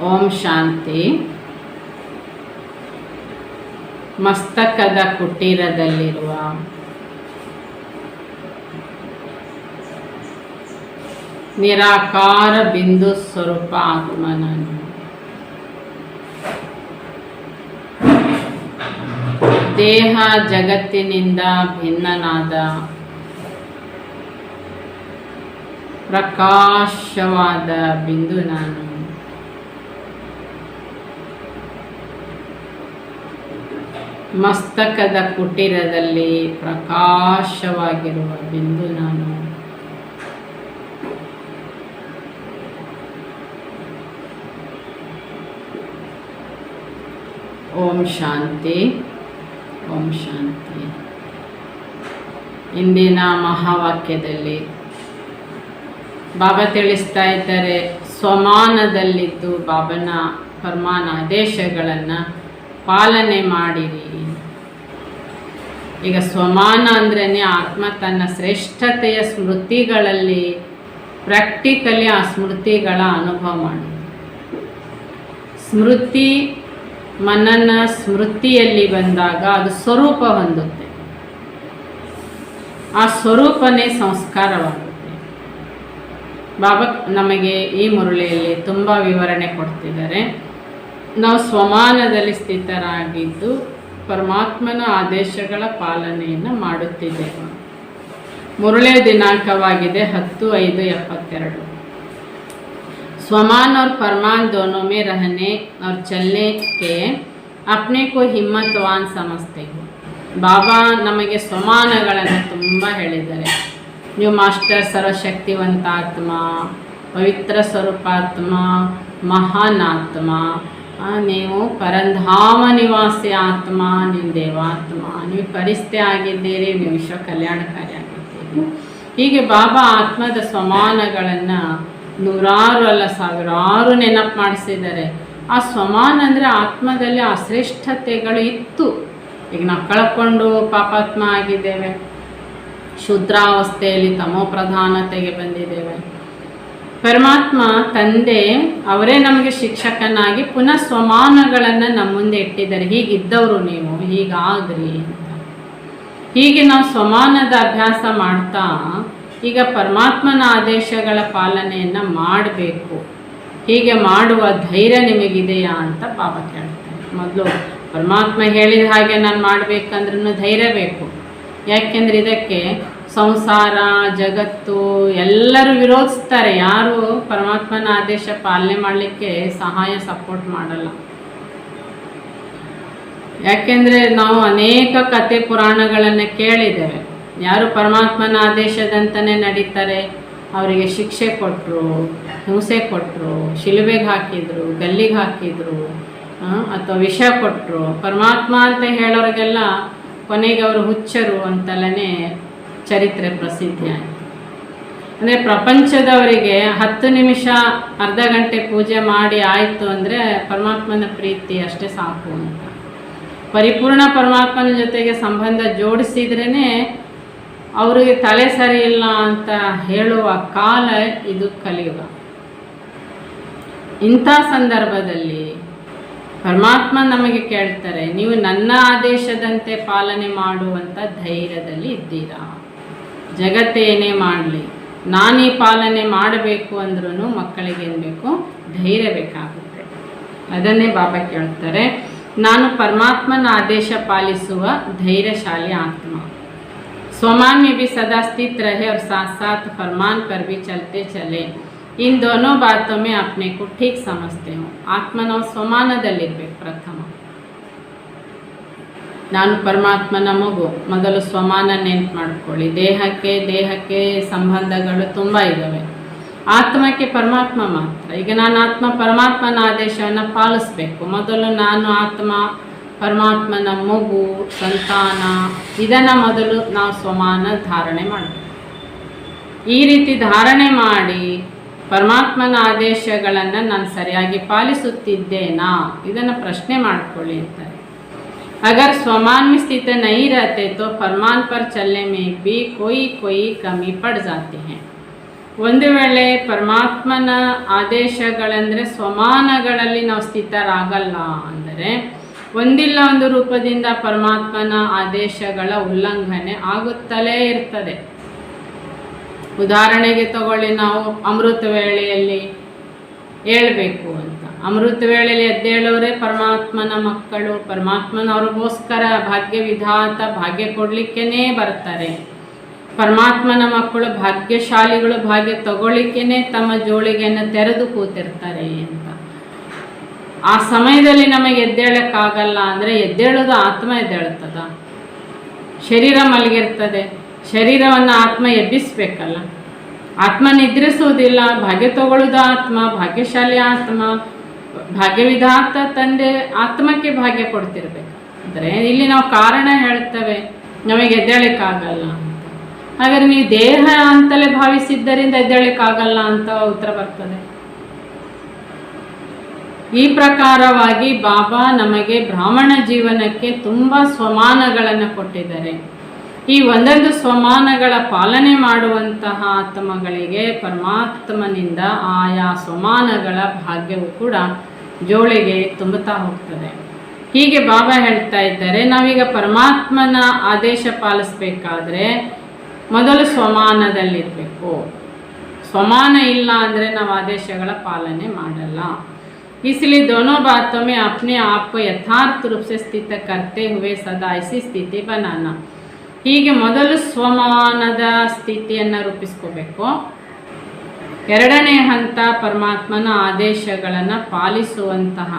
ಓಂ ಶಾಂತಿ. ಮಸ್ತಕದ ಕುಟೀರದಲ್ಲಿರುವ ನಿರಾಕಾರ ಬಿಂದು ಸ್ವರೂಪ ಆತ್ಮನನ್ನು ದೇಹ ಜಗತ್ತಿನಿಂದ ಭಿನ್ನನಾದ ಪ್ರಕಾಶವಾದ ಬಿಂದು ನಾನು. ಮಸ್ತಕದ ಕುಟೀರದಲ್ಲಿ ಪ್ರಕಾಶವಾಗಿರುವ ಬಿಂದು ನಾನು. ಓಂ ಶಾಂತಿ. ಓಂ ಶಾಂತಿ. ಇಂದಿನ ಮಹಾವಾಕ್ಯದಲ್ಲಿ ಬಾಬಾ ತಿಳಿಸ್ತಾ ಇದ್ದಾರೆ, ಸ್ವಮಾನದಲ್ಲಿದ್ದು ಬಾಬನ ಫರ್ಮಾನ ಆದೇಶಗಳನ್ನು ಪಾಲನೆ ಮಾಡಿರಿ. ಈಗ ಸ್ವಮಾನ ಅಂದ್ರೇ ಆತ್ಮ ತನ್ನ ಶ್ರೇಷ್ಠತೆಯ ಸ್ಮೃತಿಗಳಲ್ಲಿ ಪ್ರಾಕ್ಟಿಕಲಿ ಆ ಸ್ಮೃತಿಗಳ ಅನುಭವ ಮಾಡಿ. ಸ್ಮೃತಿ ಮನನ ಸ್ಮೃತಿಯಲ್ಲಿ ಬಂದಾಗ ಅದು ಸ್ವರೂಪ ಹೊಂದುತ್ತೆ. ಆ ಸ್ವರೂಪನೇ ಸಂಸ್ಕಾರವಾಗುತ್ತೆ. ಬಾಬಾ ನಮಗೆ ಈ ಮುರಳಿಯಲ್ಲಿ ತುಂಬ ವಿವರಣೆ ಕೊಡ್ತಿದ್ದಾರೆ. ನಾವು ಸ್ವಮಾನದಲ್ಲಿ ಸ್ಥಿತರಾಗಿದ್ದು ಪರಮಾತ್ಮನ ಆದೇಶಗಳ ಪಾಲನೆಯನ್ನು ಮಾಡುತ್ತಿದ್ದೇವೆ. ಮುರಳಿಯ ದಿನಾಂಕವಾಗಿದೆ 10/5/72. स्वमान और फरमान दोनों में रहने और चलने के अपने को हिम्मतवान समझते हो. ಬಾಬಾ ನಮಗೆ ಸ್ವಮಾನಗಳನ್ನು ತುಂಬ ಹೇಳಿದ್ದಾರೆ. ನೀವು ಮಾಸ್ಟರ್ ಸರ್ವಶಕ್ತಿವಂತ ಆತ್ಮ, ಪವಿತ್ರ ಸ್ವರೂಪಾತ್ಮ, ಮಹಾನ್ ಆತ್ಮ, ನೀವು ಪರಂಧಾಮ ನಿವಾಸಿ ಆತ್ಮ, ನೀವು ದೇವಾತ್ಮ, ನೀವು ಪರಿಸ್ಥಿತಿ ಆಗಿದ್ದೀರಿ, ನೀವು ವಿಶ್ವ ಕಲ್ಯಾಣಕಾರಿ ಆಗಿದ್ದೀರಿ. ಹೀಗೆ ಬಾಬಾ ಆತ್ಮದ ಸ್ವಮಾನಗಳನ್ನು ನೂರಾರು ಅಲ್ಲ ಸಾವಿರಾರು ನೆನಪು ಮಾಡಿಸಿದ್ದಾರೆ. ಆ ಸ್ವಮಾನ ಅಂದರೆ ಆತ್ಮದಲ್ಲಿ ಆ ಶ್ರೇಷ್ಠತೆಗಳು ಇತ್ತು. ಈಗ ನಾವು ಕಳ್ಕೊಂಡು ಪಾಪಾತ್ಮ ಆಗಿದ್ದೇವೆ, ಶುದ್ರಾವಸ್ಥೆಯಲ್ಲಿ ತಮೋ ಪ್ರಧಾನತೆಗೆ ಬಂದಿದ್ದೇವೆ. ಪರಮಾತ್ಮ ತಂದೆ ಅವರೇ ನಮಗೆ ಶಿಕ್ಷಕನಾಗಿ ಪುನಃ ಸ್ವಮಾನಗಳನ್ನು ನಮ್ಮ ಮುಂದೆ ಇಟ್ಟಿದ್ದಾರೆ. ಹೀಗಿದ್ದವರು ನೀವು, ಹೀಗಾಗ್ರಿ ಅಂತ. ಹೀಗೆ ನಾವು ಸ್ವಮಾನದ ಅಭ್ಯಾಸ ಮಾಡ್ತಾ ಈಗ ಪರಮಾತ್ಮನ ಆದೇಶಗಳ ಪಾಲನೆಯನ್ನು ಮಾಡಬೇಕು. ಹೀಗೆ ಮಾಡುವ ಧೈರ್ಯ ನಿಮಗಿದೆಯಾ ಅಂತ ಬಾಬಾ ಕೇಳ್ತಾರೆ. ಮೊದಲು ಪರಮಾತ್ಮ ಹೇಳಿದ ಹಾಗೆ ನಾನು ಮಾಡಬೇಕಂದ್ರೂ ಧೈರ್ಯ ಬೇಕು. ಯಾಕೆಂದರೆ ಇದಕ್ಕೆ ಸಂಸಾರ ಜಗತ್ತು ಎಲ್ಲರೂ ವಿರೋಧಿಸ್ತಾರೆ. ಯಾರು ಪರಮಾತ್ಮನ ಆದೇಶ ಪಾಲನೆ ಮಾಡಲಿಕ್ಕೆ ಸಪೋರ್ಟ್ ಮಾಡಲ್ಲ. ಯಾಕೆಂದರೆ ನಾವು ಅನೇಕ ಕತೆ ಪುರಾಣಗಳನ್ನು ಕೇಳಿದ್ದೇವೆ. ಯಾರು ಪರಮಾತ್ಮನ ಆದೇಶದಂತನೇ ನಡೀತಾರೆ ಅವರಿಗೆ ಶಿಕ್ಷೆ ಕೊಟ್ಟರು, ಹಿಂಸೆ ಕೊಟ್ಟರು, ಶಿಲುಬೆಗೆ ಹಾಕಿದರು, ಗಲ್ಲಿಗೆ ಹಾಕಿದರು, ಅಥವಾ ವಿಷ ಕೊಟ್ಟರು. ಪರಮಾತ್ಮ ಅಂತ ಹೇಳೋರಿಗೆಲ್ಲ ಕೊನೆಗೆ ಅವರು ಹುಚ್ಚರು ಅಂತಲೇ ಚರಿತ್ರೆ ಪ್ರಸಿದ್ಧಿ ಆಯಿತು. ಅಂದರೆ ಪ್ರಪಂಚದವರಿಗೆ 10 ನಿಮಿಷ ಅರ್ಧ ಗಂಟೆ ಪೂಜೆ ಮಾಡಿ ಆಯಿತು ಅಂದರೆ ಪರಮಾತ್ಮನ ಪ್ರೀತಿ ಅಷ್ಟೇ ಸಾಕು ಅಂತ. ಪರಿಪೂರ್ಣ ಪರಮಾತ್ಮನ ಜೊತೆಗೆ ಸಂಬಂಧ ಜೋಡಿಸಿದ್ರೇ ಅವರಿಗೆ ತಲೆ ಸರಿ ಇಲ್ಲ ಅಂತ ಹೇಳುವ ಕಾಲ ಇದು ಕಲಿಯುಗ. ಇಂಥ ಸಂದರ್ಭದಲ್ಲಿ ಪರಮಾತ್ಮ ನಮಗೆ ಕೇಳ್ತಾರೆ, ನೀವು ನನ್ನ ಆದೇಶದಂತೆ ಪಾಲನೆ ಮಾಡುವಂಥ ಧೈರ್ಯದಲ್ಲಿ ಇದ್ದೀರಾ? ಜಗತ್ತೇನೇ ಮಾಡಲಿ ನಾನು ಈ ಪಾಲನೆ ಮಾಡಬೇಕು ಅಂದ್ರೂ ಮಕ್ಕಳಿಗೆ ಏನು ಬೇಕು? ಧೈರ್ಯ ಬೇಕಾಗುತ್ತೆ. ಅದನ್ನೇ ಬಾಬಾ ಕೇಳ್ತಾರೆ, ನಾನು ಪರಮಾತ್ಮನ ಆದೇಶ ಪಾಲಿಸುವ ಧೈರ್ಯಶಾಲಿ ಆತ್ಮ. स्वमान में भी सदा स्थित रहे और साथ साथ फरमान पर भी चलते चले. इन दोनों बातों में अपने को ठीक समझते हो. ಆತ್ಮನ ಸ್ವಮಾನದಲ್ಲಿರ್ಬೇಕು. ಪ್ರಥಮ ನಾನು ಪರಮಾತ್ಮನ ಮಗು. ಮೊದಲು ಸ್ವಮಾನ ನೆನ್ಪು ಮಾಡ್ಕೊಳ್ಳಿ. ದೇಹಕ್ಕೆ ಸಂಬಂಧಗಳು ತುಂಬ ಇದ್ದಾವೆ. ಆತ್ಮಕ್ಕೆ ಪರಮಾತ್ಮ ಮಾತ್ರ. ಈಗ ನಾನು ಆತ್ಮ ಪರಮಾತ್ಮನ ಆದೇಶವನ್ನು ಪಾಲಿಸಬೇಕು. ಮೊದಲು ನಾನು ಆತ್ಮ ಪರಮಾತ್ಮನ ಮಗು, ಸಂತಾನ, ಇದನ್ನು ಮೊದಲು ನಾವು ಸ್ವಮಾನ ಧಾರಣೆ ಮಾಡಬೇಕು. ಈ ರೀತಿ ಧಾರಣೆ ಮಾಡಿ ಪರಮಾತ್ಮನ ಆದೇಶಗಳನ್ನು ನಾನು ಸರಿಯಾಗಿ ಪಾಲಿಸುತ್ತಿದ್ದೇನಾ ಇದನ್ನು ಪ್ರಶ್ನೆ ಮಾಡ್ಕೊಳ್ಳಿ ಅಂತಾರೆ. अगर स्वमान में स्थित नहीं रहते तो फरमान पर चलने में भी कोई कमी पड़ जाती है. ಒಂದು ವೇಳೆ ಪರಮಾತ್ಮನ ಆದೇಶಗಳಂದರೆ ಸ್ವಮಾನಗಳಲ್ಲಿ ನಾವು ಸ್ಥಿತರಾಗಲ್ಲ ಅಂದರೆ ಒಂದಿಲ್ಲ ಒಂದು ರೂಪದಿಂದ ಪರಮಾತ್ಮನ ಆದೇಶಗಳ ಉಲ್ಲಂಘನೆ ಆಗುತ್ತಲೇ ಇರ್ತದೆ. ಉದಾಹರಣೆಗೆ ತಗೊಳ್ಳಿ, ನಾವು ಅಮೃತ ವೇಳೆಯಲ್ಲಿ ಹೇಳ್ಬೇಕು ಅಂತ, ಅಮೃತ ವೇಳೆಯಲ್ಲಿ ಎದ್ದೇಳೋರೇ ಪರಮಾತ್ಮನ ಮಕ್ಕಳು, ಪರಮಾತ್ಮನವ್ರಿಗೋಸ್ಕರ ಭಾಗ್ಯ ವಿಧಾತ ಭಾಗ್ಯ ಕೊಡ್ಲಿಕ್ಕೇನೆ ಬರ್ತಾರೆ. ಪರಮಾತ್ಮನ ಮಕ್ಕಳು ಭಾಗ್ಯಶಾಲಿಗಳು, ಭಾಗ್ಯ ತಗೊಳ್ಳಿಕ್ಕೇನೆ ತಮ್ಮ ಜೋಳಿಗೆಯನ್ನು ತೆರೆದು ಕೂತಿರ್ತಾರೆ ಅಂತ. ಆ ಸಮಯದಲ್ಲಿ ನಮಗೆ ಎದ್ದೇಳಕ್ಕಾಗಲ್ಲ ಅಂದರೆ ಎದ್ದೇಳೋದು ಆತ್ಮ ಎದ್ದೇಳ್ತದ? ಶರೀರ ಮಲಗಿರ್ತದೆ, ಶರೀರವನ್ನು ಆತ್ಮ ಎಬ್ಬಿಸ್ಬೇಕಲ್ಲ. ಆತ್ಮ ನಿದ್ರಿಸುವುದಿಲ್ಲ, ಭಾಗ್ಯ ತಗೊಳ್ಳೋದು ಆತ್ಮ, ಭಾಗ್ಯಶಾಲಿ ಆತ್ಮ, ಭಾಗ್ಯವಿಧಾತ ತಂದೆ ಆತ್ಮಕ್ಕೆ ಭಾಗ್ಯ ಕೊಡ್ತಿರ್ಬೇಕು. ಅಂದರೆ ಇಲ್ಲಿ ನಾವು ಕಾರಣ ಹೇಳ್ತೇವೆ ನಮಗೆ ಎದ್ದೇಳಕ್ಕಾಗಲ್ಲ ಅಂತ. ಹಾಗಾದ್ರೆ ನೀವು ದೇಹ ಅಂತಲೇ ಭಾವಿಸಿದ್ದರಿಂದ ಎದ್ದೇಳಕ್ಕಾಗಲ್ಲ ಅಂತ ಉತ್ತರ ಬರ್ತದೆ. ಈ ಪ್ರಕಾರವಾಗಿ ಬಾಬಾ ನಮಗೆ ಬ್ರಾಹ್ಮಣ ಜೀವನಕ್ಕೆ ತುಂಬ ಸ್ವಮಾನಗಳನ್ನು ಕೊಟ್ಟಿದ್ದಾರೆ. ಈ ಒಂದೊಂದು ಸ್ವಮಾನಗಳ ಪಾಲನೆ ಮಾಡುವಂತಹ ಆತ್ಮಗಳಿಗೆ ಪರಮಾತ್ಮನಿಂದ ಆಯಾ ಸ್ವಮಾನಗಳ ಭಾಗ್ಯವು ಕೂಡ ಜೋಳಿಗೆ ತುಂಬುತ್ತಾ ಹೋಗ್ತದೆ. ಹೀಗೆ ಬಾಬಾ ಹೇಳ್ತಾ ಇದ್ದಾರೆ, ನಾವೀಗ ಪರಮಾತ್ಮನ ಆದೇಶ ಪಾಲಿಸ್ಬೇಕಾದ್ರೆ ಮೊದಲು ಸ್ವಮಾನದಲ್ಲಿರಬೇಕು. ಸ್ವಮಾನ ಇಲ್ಲ ಅಂದರೆ ನಾವು ಆದೇಶಗಳ ಪಾಲನೆ ಮಾಡಲ್ಲ. इसलिए दोनों बातों में अपने आप को यथार्थ रूप से स्थित करते हुए सदा ऐसी ಸ್ಥಿತಿ बनाना. ಹೀಗೆ ಮೊದಲು ಸ್ವಮಾನದ ಸ್ಥಿತಿಯನ್ನು ರೂಪಿಸ್ಕೋಬೇಕು. ಎರಡನೇ ಹಂತ ಪರಮಾತ್ಮನ ಆದೇಶಗಳನ್ನು ಪಾಲಿಸುವಂತಹ.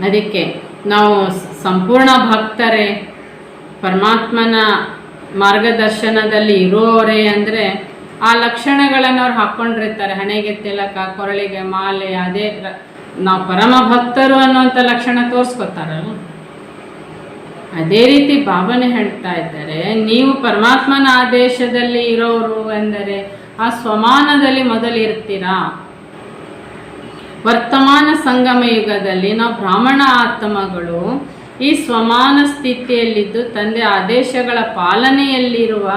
ಅದಕ್ಕೆ ನಾವು ಸಂಪೂರ್ಣ ಭಕ್ತರೇ, ಪರಮಾತ್ಮನ ಮಾರ್ಗದರ್ಶನದಲ್ಲಿ ಇರೋರೇ ಅಂದರೆ ಆ ಲಕ್ಷಣಗಳನ್ನು ಅವ್ರು ಹಾಕ್ಕೊಂಡಿರ್ತಾರೆ. ಹಣೆಗೆ ತಿಲಕ, ಕೊರಳಿಗೆ ಮಾಲೆ, ಅದೇ ನಾವು ಪರಮ ಭಕ್ತರು ಅನ್ನುವಂಥ ಲಕ್ಷಣ ತೋರಿಸ್ಕೊತಾರಲ್ಲ. ಅದೇ ರೀತಿ ಬಾಬಾನೇ ಹೇಳ್ತಾ ಇದ್ದಾರೆ, ನೀವು ಪರಮಾತ್ಮನ ಆದೇಶದಲ್ಲಿ ಇರೋರು ಎಂದರೆ ಆ ಸ್ವಮಾನದಲ್ಲಿ ಮೊದಲಿರ್ತೀರಾ. ವರ್ತಮಾನ ಸಂಗಮ ಯುಗದಲ್ಲಿ ನಾವು ಬ್ರಾಹ್ಮಣ ಆತ್ಮಗಳು ಈ ಸ್ವಮಾನ ಸ್ಥಿತಿಯಲ್ಲಿದ್ದು ತಂದೆ ಆದೇಶಗಳ ಪಾಲನೆಯಲ್ಲಿರುವ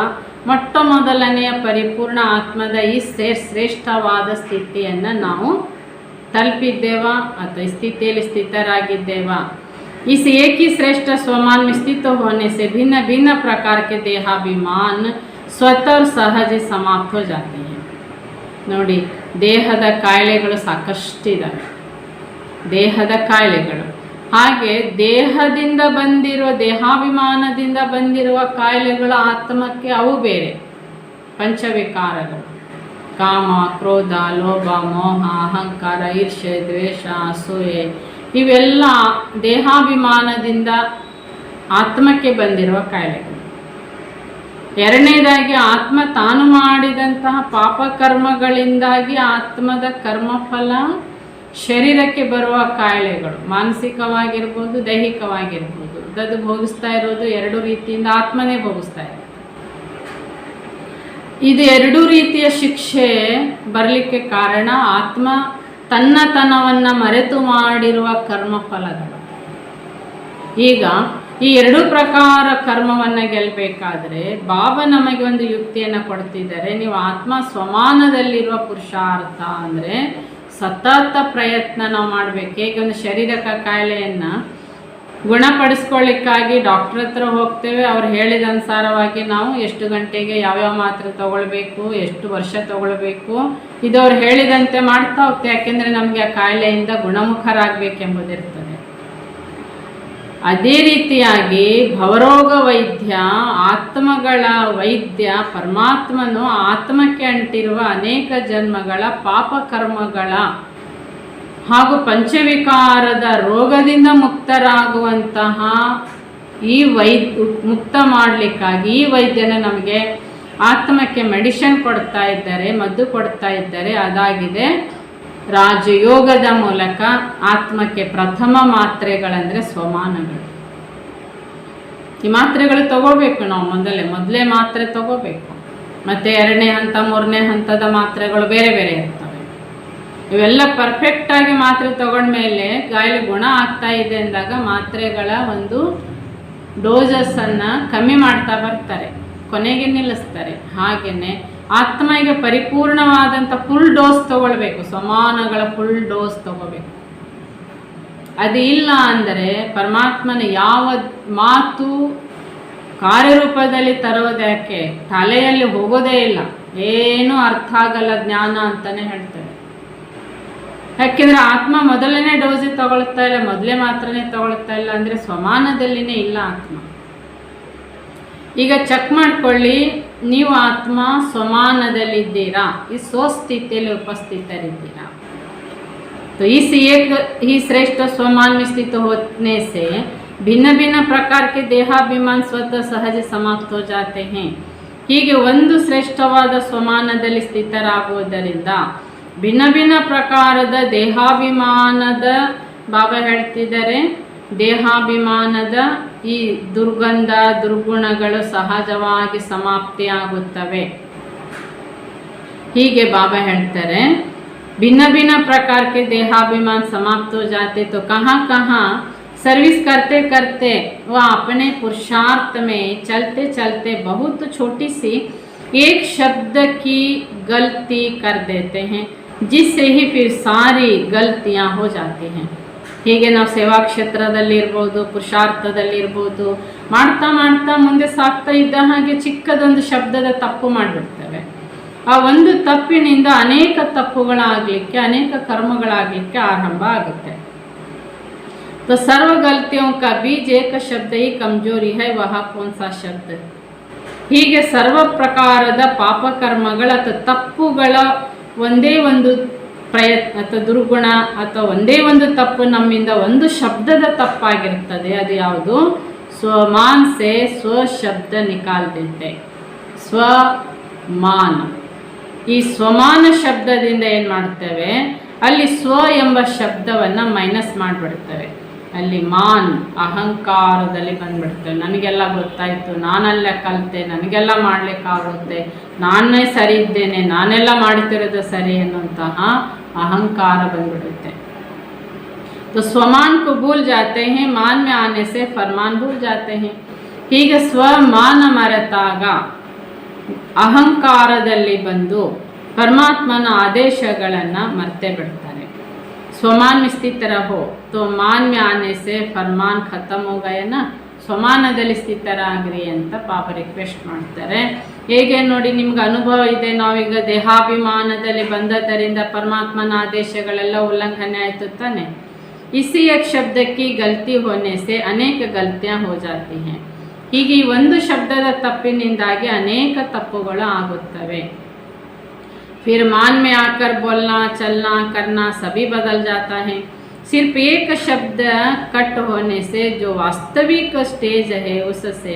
ಮೊಟ್ಟ ಮೊದಲನೆಯ ಪರಿಪೂರ್ಣ ಆತ್ಮದ ಈ ಶ್ರೇಷ್ಠವಾದ ಸ್ಥಿತಿಯನ್ನು ನಾವು ತಲುಪಿದ್ದೇವಾ ಅಥವಾ ಈ ಸ್ಥಿತಿಯಲ್ಲಿ ಸ್ಥಿತರಾಗಿದ್ದೇವಾ. इस एक ही श्रेष्ठ स्वमान में स्थित होने से भिन्न भिन्न प्रकार के देहाभिमान स्वतः और सहज समाप्त हो जाते हैं. ನೋಡಿ, ದೇಹದ ಕಾಯಿಲೆಗಳು ಸಾಕಷ್ಟಿದ್ದಾವೆ. ದೇಹದ ಕಾಯಿಲೆಗಳು ಹಾಗೆ ದೇಹದಿಂದ ಬಂದಿರುವ ದೇಹಾಭಿಮಾನದಿಂದ ಬಂದಿರುವ ಕಾಯಿಲೆಗಳು ಆತ್ಮಕ್ಕೆ ಅವು ಬೇರೆ. ಪಂಚವಿಕಾರಗಳು ಕಾಮ, ಕ್ರೋಧ, ಲೋಭ, ಮೋಹ, ಅಹಂಕಾರ, ಈರ್ಷ್ಯೆ, ದ್ವೇಷ, ಅಸೂಯೆ ಇವೆಲ್ಲ ದೇಹಾಭಿಮಾನದಿಂದ ಆತ್ಮಕ್ಕೆ ಬಂದಿರುವ ಕಾಯಿಲೆಗಳು. ಎರಡನೇದಾಗಿ ಆತ್ಮ ತಾನು ಮಾಡಿದಂತಹ ಪಾಪಕರ್ಮಗಳಿಂದಾಗಿ ಆತ್ಮದ ಕರ್ಮಫಲ ಶರೀರಕ್ಕೆ ಬರುವ ಕಾಯಿಲೆಗಳು, ಮಾನಸಿಕವಾಗಿರ್ಬೋದು ದೈಹಿಕವಾಗಿರ್ಬೋದು. ಅದು ಭೋಗಿಸ್ತಾ ಇರೋದು ಎರಡು ರೀತಿಯಿಂದ ಆತ್ಮನೇ ಭೋಗಿಸ್ತಾ ಇರೋದು. ಇದು ಎರಡೂ ರೀತಿಯ ಶಿಕ್ಷೆ ಬರಲಿಕ್ಕೆ ಕಾರಣ ಆತ್ಮ ತನ್ನತನವನ್ನು ಮರೆತು ಮಾಡಿರುವ ಕರ್ಮಫಲಗಳು. ಈಗ ಈ ಎರಡೂ ಪ್ರಕಾರ ಕರ್ಮವನ್ನು ಗೆಲ್ಲಬೇಕಾದ್ರೆ ಬಾಬಾ ನಮಗೆ ಒಂದು ಯುಕ್ತಿಯನ್ನು ಕೊಡ್ತಿದ್ದಾರೆ. ನೀವು ಆತ್ಮ ಸ್ವಮಾನದಲ್ಲಿರುವ ಪುರುಷಾರ್ಥ ಅಂದರೆ ಸತತ ಪ್ರಯತ್ನ ನಾವು ಮಾಡಬೇಕು. ಈಗ ಒಂದು ಶಾರೀರಿಕ ಕಾಯಿಲೆಯನ್ನು ಗುಣಪಡಿಸ್ಕೊಳ್ಳಿಕ್ಕಾಗಿ ಡಾಕ್ಟ್ರ್ ಹತ್ರ ಹೋಗ್ತೇವೆ. ಅವ್ರು ಹೇಳಿದ ಅನುಸಾರವಾಗಿ ನಾವು ಎಷ್ಟು ಗಂಟೆಗೆ ಯಾವ್ಯಾವ ಮಾತ್ರೆ ತಗೊಳ್ಬೇಕು, ಎಷ್ಟು ವರ್ಷ ತಗೊಳ್ಬೇಕು, ಇದು ಅವ್ರು ಹೇಳಿದಂತೆ ಮಾಡ್ತಾ ಹೋಗ್ತೇವೆ. ಯಾಕೆಂದರೆ ನಮಗೆ ಆ ಕಾಯಿಲೆಯಿಂದ ಗುಣಮುಖರಾಗಬೇಕೆಂಬುದಿರ್ತದೆ. ಅದೇ ರೀತಿಯಾಗಿ ಭವರೋಗ ವೈದ್ಯ, ಆತ್ಮಗಳ ವೈದ್ಯ ಪರಮಾತ್ಮನು ಆತ್ಮಕ್ಕೆ ಅಂಟಿರುವ ಅನೇಕ ಜನ್ಮಗಳ ಪಾಪಕರ್ಮಗಳ ಹಾಗೂ ಪಂಚವಿಕಾರದ ರೋಗದಿಂದ ಮುಕ್ತರಾಗುವಂತಹ ಈ ಮುಕ್ತ ಮಾಡಲಿಕ್ಕಾಗಿ ಈ ವೈದ್ಯನ ನಮಗೆ ಆತ್ಮಕ್ಕೆ ಮೆಡಿಸಿನ್ ಕೊಡ್ತಾ ಇದ್ದಾರೆ, ಮದ್ದು ಕೊಡ್ತಾ ಇದ್ದಾರೆ. ಅದಾಗಿದೆ ರಾಜಯೋಗದ ಮೂಲಕ ಆತ್ಮಕ್ಕೆ ಪ್ರಥಮ ಮಾತ್ರೆಗಳಂದರೆ ಸ್ವಮಾನಗಳು. ಈ ಮಾತ್ರೆಗಳು ತಗೋಬೇಕು. ನಾವು ಮೊದಲೇ ಮಾತ್ರೆ ತಗೋಬೇಕು. ಮತ್ತು ಎರಡನೇ ಹಂತ, ಮೂರನೇ ಹಂತದ ಮಾತ್ರೆಗಳು ಬೇರೆ ಬೇರೆ ಇರ್ತವೆ. ಇವೆಲ್ಲ ಪರ್ಫೆಕ್ಟಾಗಿ ಮಾತ್ರೆ ತಗೊಂಡ್ಮೇಲೆ ಕಾಯಿಲೆ ಗುಣ ಆಗ್ತಾ ಇದೆ ಅಂದಾಗ ಮಾತ್ರೆಗಳ ಒಂದು ಡೋಸಸ್ಸನ್ನು ಕಮ್ಮಿ ಮಾಡ್ತಾ ಬರ್ತಾರೆ, ಕೊನೆಗೆ ನಿಲ್ಲಿಸ್ತಾರೆ. ಹಾಗೆಯೇ ಆತ್ಮಗೆ ಪರಿಪೂರ್ಣವಾದಂಥ ಫುಲ್ ಡೋಸ್ ತಗೊಳ್ಬೇಕು, ಸಮಾನಗಳ ಫುಲ್ ಡೋಸ್ ತಗೋಬೇಕು. ಅದು ಇಲ್ಲ ಅಂದರೆ ಪರಮಾತ್ಮನ ಯಾವ ಮಾತು ಕಾರ್ಯರೂಪದಲ್ಲಿ ತರೋದಕ್ಕೆ ತಲೆಯಲ್ಲಿ ಹೋಗೋದೇ ಇಲ್ಲ, ಏನೂ ಅರ್ಥ ಆಗಲ್ಲ ಜ್ಞಾನ ಅಂತಲೇ ಹೇಳ್ತಾರೆ. ಯಾಕೆಂದರೆ ಆತ್ಮ ಮೊದಲನೇ ಡೋಸಿಗೆ ತಗೊಳ್ತಾ ಇಲ್ಲ, ಮೊದಲೇ ಮಾತ್ರನೇ ತಗೊಳ್ತಾ ಇಲ್ಲ ಅಂದರೆ ಸ್ವಮಾನದಲ್ಲಿನೇ ಇಲ್ಲ ಆತ್ಮ. ಈಗ ಚೆಕ್ ಮಾಡ್ಕೊಳ್ಳಿ, ನೀವು ಆತ್ಮ ಸ್ವಮಾನದಲ್ಲಿದ್ದೀರಾ, ಈ ಸ್ವಸ್ಥಿತಿಯಲ್ಲಿ ಉಪಸ್ಥಿತರಿದ್ದೀರಾ. तो इस एक ही श्रेष्ठ स्वमान में स्थित होने से भिन्न भिन्न प्रकार के देहाभिमान स्वतः सहज समाप्त हो जाते हैं. ಹೀಗೆ ಒಂದು ಶ್ರೇಷ್ಠವಾದ ಸ್ವಮಾನದಲ್ಲಿ ಸ್ಥಿತರಾಗುವುದರಿಂದ ಭಿನ್ನ ಭಿನ್ನ ಪ್ರಕಾರದ ದೇಹಾಭಿಮಾನದ, ಬಾಬಾ ಹೇಳ್ತಿದ್ದಾರೆ, ದೇಹಾಭಿಮಾನದ ಈ ದುರ್ಗಂಧ ದುರ್ಗುಣಗಳು ಸಹಜವಾಗಿ ಸಮಾಪ್ತಿಯಾಗುತ್ತವೆ. ಹೀಗೆ ಬಾಬಾ ಹೇಳ್ತಾರೆ, भिन्न भिन्न प्रकार के देहाभिमान समाप्त हो जाते तो कहाँ कहाँ सर्विस करते करते वह अपने पुरुषार्थ में चलते चलते बहुत छोटी सी एक शब्द की गलती कर देते हैं, जिससे ही फिर सारी गलतियाँ हो जाती हैं. ಹೀಗೆ ನಾವು ಸೇವಾ ಕ್ಷೇತ್ರದಲ್ಲಿರ್ಬೋದು, ಪುರುಷಾರ್ಥದಲ್ಲಿರ್ಬೋದು, ಮಾಡ್ತಾ ಮಾಡ್ತಾ ಮುಂದೆ ಸಾಗ್ತಾ ಇದ್ದ ಹಾಗೆ ಚಿಕ್ಕದೊಂದು ಶಬ್ದದ ತಪ್ಪು ಮಾಡಿಬಿಡ್ತೇವೆ. ಆ ಒಂದು ತಪ್ಪಿನಿಂದ ಅನೇಕ ತಪ್ಪುಗಳಾಗಲಿಕ್ಕೆ, ಅನೇಕ ಕರ್ಮಗಳಾಗಲಿಕ್ಕೆ ಆರಂಭ ಆಗುತ್ತೆ. तो सर्व गलतियों का बीज एक शब्द ही कमजोरी है, वह कौन सा शब्द? ಹೀಗೆ ಸರ್ವ ಪ್ರಕಾರದ ಪಾಪಕರ್ಮಗಳ ಅಥವಾ ತಪ್ಪುಗಳ ಒಂದೇ ಒಂದು ಪ್ರಯತ್ನ ಅಥವಾ ದುರ್ಗುಣ ಅಥವಾ ಒಂದೇ ಒಂದು ತಪ್ಪು ನಮ್ಮಿಂದ ಒಂದು ಶಬ್ದದ ತಪ್ಪಾಗಿರ್ತದೆ. ಅದು ಯಾವುದು? ಸ್ವಮಾನ್ ಸೆ ಸ್ವ ಶಬ್ದ ನಿಕಾಲ್ ದೇತೆ. ಸ್ವಮಾನ, ಈ ಸ್ವಮಾನ ಶಬ್ದದಿಂದ ಏನು ಮಾಡ್ತೇವೆ, ಅಲ್ಲಿ ಸ್ವ ಎಂಬ ಶಬ್ದವನ್ನು ಮೈನಸ್ ಮಾಡಿಬಿಡ್ತೇವೆ. ಅಲ್ಲಿ ಮಾನ್ ಅಹಂಕಾರದಲ್ಲಿ ಬಂದ್ಬಿಡ್ತೇವೆ. ನನಗೆಲ್ಲ ಗೊತ್ತಾಯಿತು, ನಾನೆಲ್ಲ ಕಲಿತೆ, ನನಗೆಲ್ಲ ಮಾಡಲಿಕ್ಕಾಗುತ್ತೆ, ನಾನೇ ಸರಿ ಇದ್ದೇನೆ, ನಾನೆಲ್ಲ ಮಾಡ್ತಿರೋದು ಸರಿ ಅನ್ನುವಂತಹ ಅಹಂಕಾರ ಬಂದ್ಬಿಡುತ್ತೆ. तो स्वमान को भूल जाते हैं, मान में आने से फरमान भूल जाते हैं. ಹೀಗೆ ಸ್ವಮಾನ ಮರೆತಾಗ ಅಹಂಕಾರದಲ್ಲಿ ಬಂದು ಪರಮಾತ್ಮನ ಆದೇಶಗಳನ್ನು ಮರ್ತೆ ಬಿಡ್ತಾರೆ. ಸ್ವಮಾನ್ में स्थित रहो तो मान में आने से फरमान खत्म हो गया ना. ಸ್ವಮಾನದಲ್ಲಿ ಸ್ಥಿತರಾಗ್ರಿ ಅಂತ ಪಾಪ ರಿಕ್ವೆಸ್ಟ್ ಮಾಡ್ತಾರೆ. ಹೇಗೆ ನೋಡಿ, ನಿಮ್ಗೆ ಅನುಭವ ಇದೆ, ನಾವೀಗ ದೇಹಾಭಿಮಾನದಲ್ಲಿ ಬಂದದ್ದರಿಂದ ಪರಮಾತ್ಮನ ಆದೇಶಗಳೆಲ್ಲ ಉಲ್ಲಂಘನೆ ಆಯಿತು ತಾನೆ. इसी एक शब्द की गलती होने से अनेक गलतियाँ हो जाती हैं. ಹೀಗೆ ಈ ಒಂದು ಶಬ್ದದ ತಪ್ಪಿನಿಂದಾಗಿ ಅನೇಕ ತಪ್ಪುಗಳು ಆಗುತ್ತವೆ. फिर मान में आकर बोलना, चलना, करना सभी बदल जाता है. सिर्फ एक शब्द कट होने से जो वास्तविक स्टेज है उससे